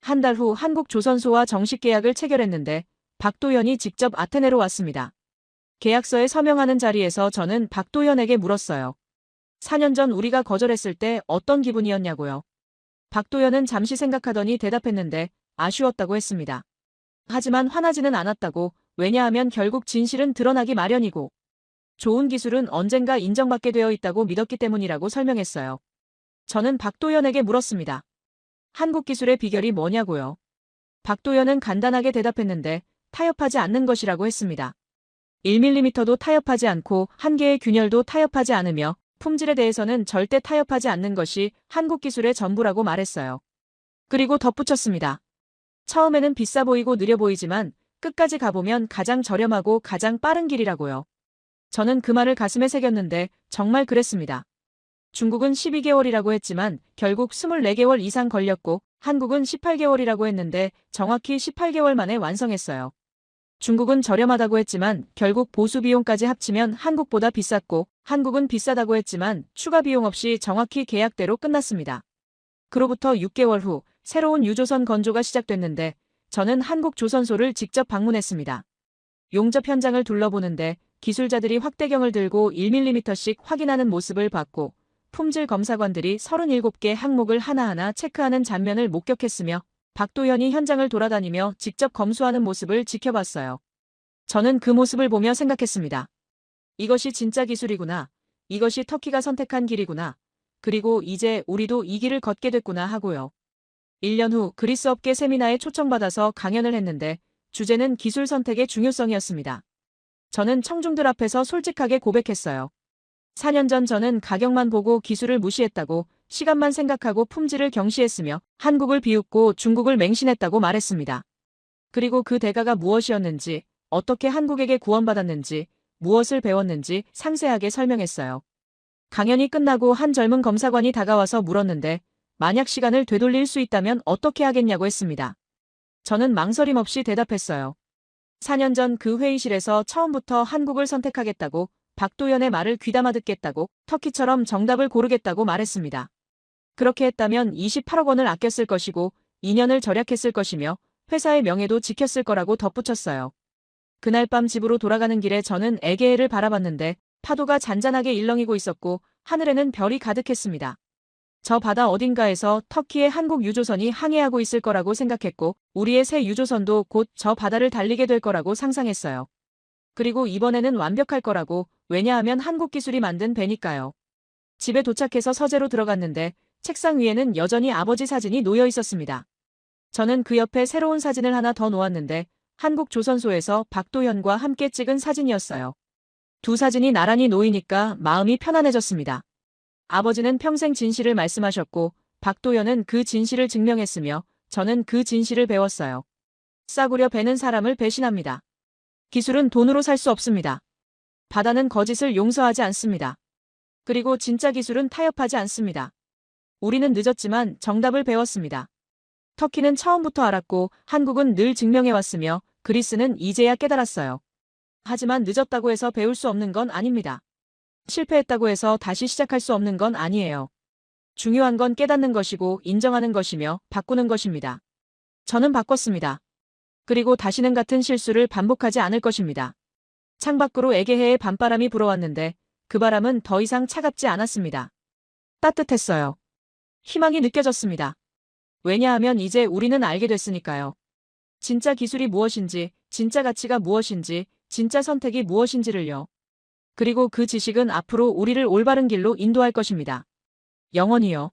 한 달 후 한국 조선소와 정식 계약을 체결했는데 박도연이 직접 아테네로 왔습니다. 계약서에 서명하는 자리에서 저는 박도연에게 물었어요. 4년 전 우리가 거절했을 때 어떤 기분이었냐고요. 박도연은 잠시 생각하더니 대답했는데 아쉬웠다고 했습니다. 하지만 화나지는 않았다고, 왜냐하면 결국 진실은 드러나기 마련이고 좋은 기술은 언젠가 인정받게 되어 있다고 믿었기 때문이라고 설명했어요. 저는 박도연에게 물었습니다. 한국 기술의 비결이 뭐냐고요. 박도연은 간단하게 대답했는데 타협하지 않는 것이라고 했습니다. 1mm도 타협하지 않고 한 개의 균열도 타협하지 않으며 품질에 대해서는 절대 타협하지 않는 것이 한국 기술의 전부라고 말했어요. 그리고 덧붙였습니다. 처음에는 비싸 보이고 느려 보이지만 끝까지 가보면 가장 저렴하고 가장 빠른 길이라고요. 저는 그 말을 가슴에 새겼는데 정말 그랬습니다. 중국은 12개월이라고 했지만 결국 24개월 이상 걸렸고 한국은 18개월이라고 했는데 정확히 18개월 만에 완성했어요. 중국은 저렴하다고 했지만 결국 보수 비용까지 합치면 한국보다 비쌌고 한국은 비싸다고 했지만 추가 비용 없이 정확히 계약대로 끝났습니다. 그로부터 6개월 후 새로운 유조선 건조가 시작됐는데 저는 한국 조선소를 직접 방문했습니다. 용접 현장을 둘러보는데 기술자들이 확대경을 들고 1mm씩 확인하는 모습을 봤고 품질 검사관들이 37개 항목을 하나하나 체크하는 장면을 목격했으며 박도연이 현장을 돌아다니며 직접 검수하는 모습을 지켜봤어요. 저는 그 모습을 보며 생각했습니다. 이것이 진짜 기술이구나. 이것이 터키가 선택한 길이구나. 그리고 이제 우리도 이 길을 걷게 됐구나 하고요. 1년 후 그리스 업계 세미나에 초청받아서 강연을 했는데 주제는 기술 선택의 중요성이었습니다. 저는 청중들 앞에서 솔직하게 고백했어요. 4년 전 저는 가격만 보고 기술을 무시했다고, 시간만 생각하고 품질을 경시했으며 한국을 비웃고 중국을 맹신했다고 말했습니다. 그리고 그 대가가 무엇이었는지, 어떻게 한국에게 구원받았는지, 무엇을 배웠는지 상세하게 설명했어요. 강연이 끝나고 한 젊은 검사관이 다가와서 물었는데 만약 시간을 되돌릴 수 있다면 어떻게 하겠냐고 했습니다. 저는 망설임 없이 대답했어요. 4년 전 그 회의실에서 처음부터 한국을 선택하겠다고, 박도연의 말을 귀담아 듣겠다고, 터키처럼 정답을 고르겠다고 말했습니다. 그렇게 했다면 28억 원을 아꼈을 것이고 2년을 절약했을 것이며 회사의 명예도 지켰을 거라고 덧붙였어요. 그날 밤 집으로 돌아가는 길에 저는 에게해를 바라봤는데 파도가 잔잔하게 일렁이고 있었고 하늘에는 별이 가득했습니다. 저 바다 어딘가에서 터키의 한국 유조선이 항해하고 있을 거라고 생각했고 우리의 새 유조선도 곧 저 바다를 달리게 될 거라고 상상했어요. 그리고 이번에는 완벽할 거라고, 왜냐하면 한국 기술이 만든 배니까요. 집에 도착해서 서재로 들어갔는데 책상 위에는 여전히 아버지 사진이 놓여 있었습니다. 저는 그 옆에 새로운 사진을 하나 더 놓았는데 한국 조선소에서 박도연과 함께 찍은 사진이었어요. 두 사진이 나란히 놓이니까 마음이 편안해졌습니다. 아버지는 평생 진실을 말씀하셨고 박도연은 그 진실을 증명했으며 저는 그 진실을 배웠어요. 싸구려 배는 사람을 배신합니다. 기술은 돈으로 살 수 없습니다. 바다는 거짓을 용서하지 않습니다. 그리고 진짜 기술은 타협하지 않습니다. 우리는 늦었지만 정답을 배웠습니다. 터키는 처음부터 알았고 한국은 늘 증명해왔으며 그리스는 이제야 깨달았어요. 하지만 늦었다고 해서 배울 수 없는 건 아닙니다. 실패했다고 해서 다시 시작할 수 없는 건 아니에요. 중요한 건 깨닫는 것이고 인정하는 것이며 바꾸는 것입니다. 저는 바꿨습니다. 그리고 다시는 같은 실수를 반복하지 않을 것입니다. 창밖으로 에게해의 밤바람이 불어왔는데 그 바람은 더 이상 차갑지 않았습니다. 따뜻했어요. 희망이 느껴졌습니다. 왜냐하면 이제 우리는 알게 됐으니까요. 진짜 기술이 무엇인지, 진짜 가치가 무엇인지, 진짜 선택이 무엇인지를요. 그리고 그 지식은 앞으로 우리를 올바른 길로 인도할 것입니다. 영원히요.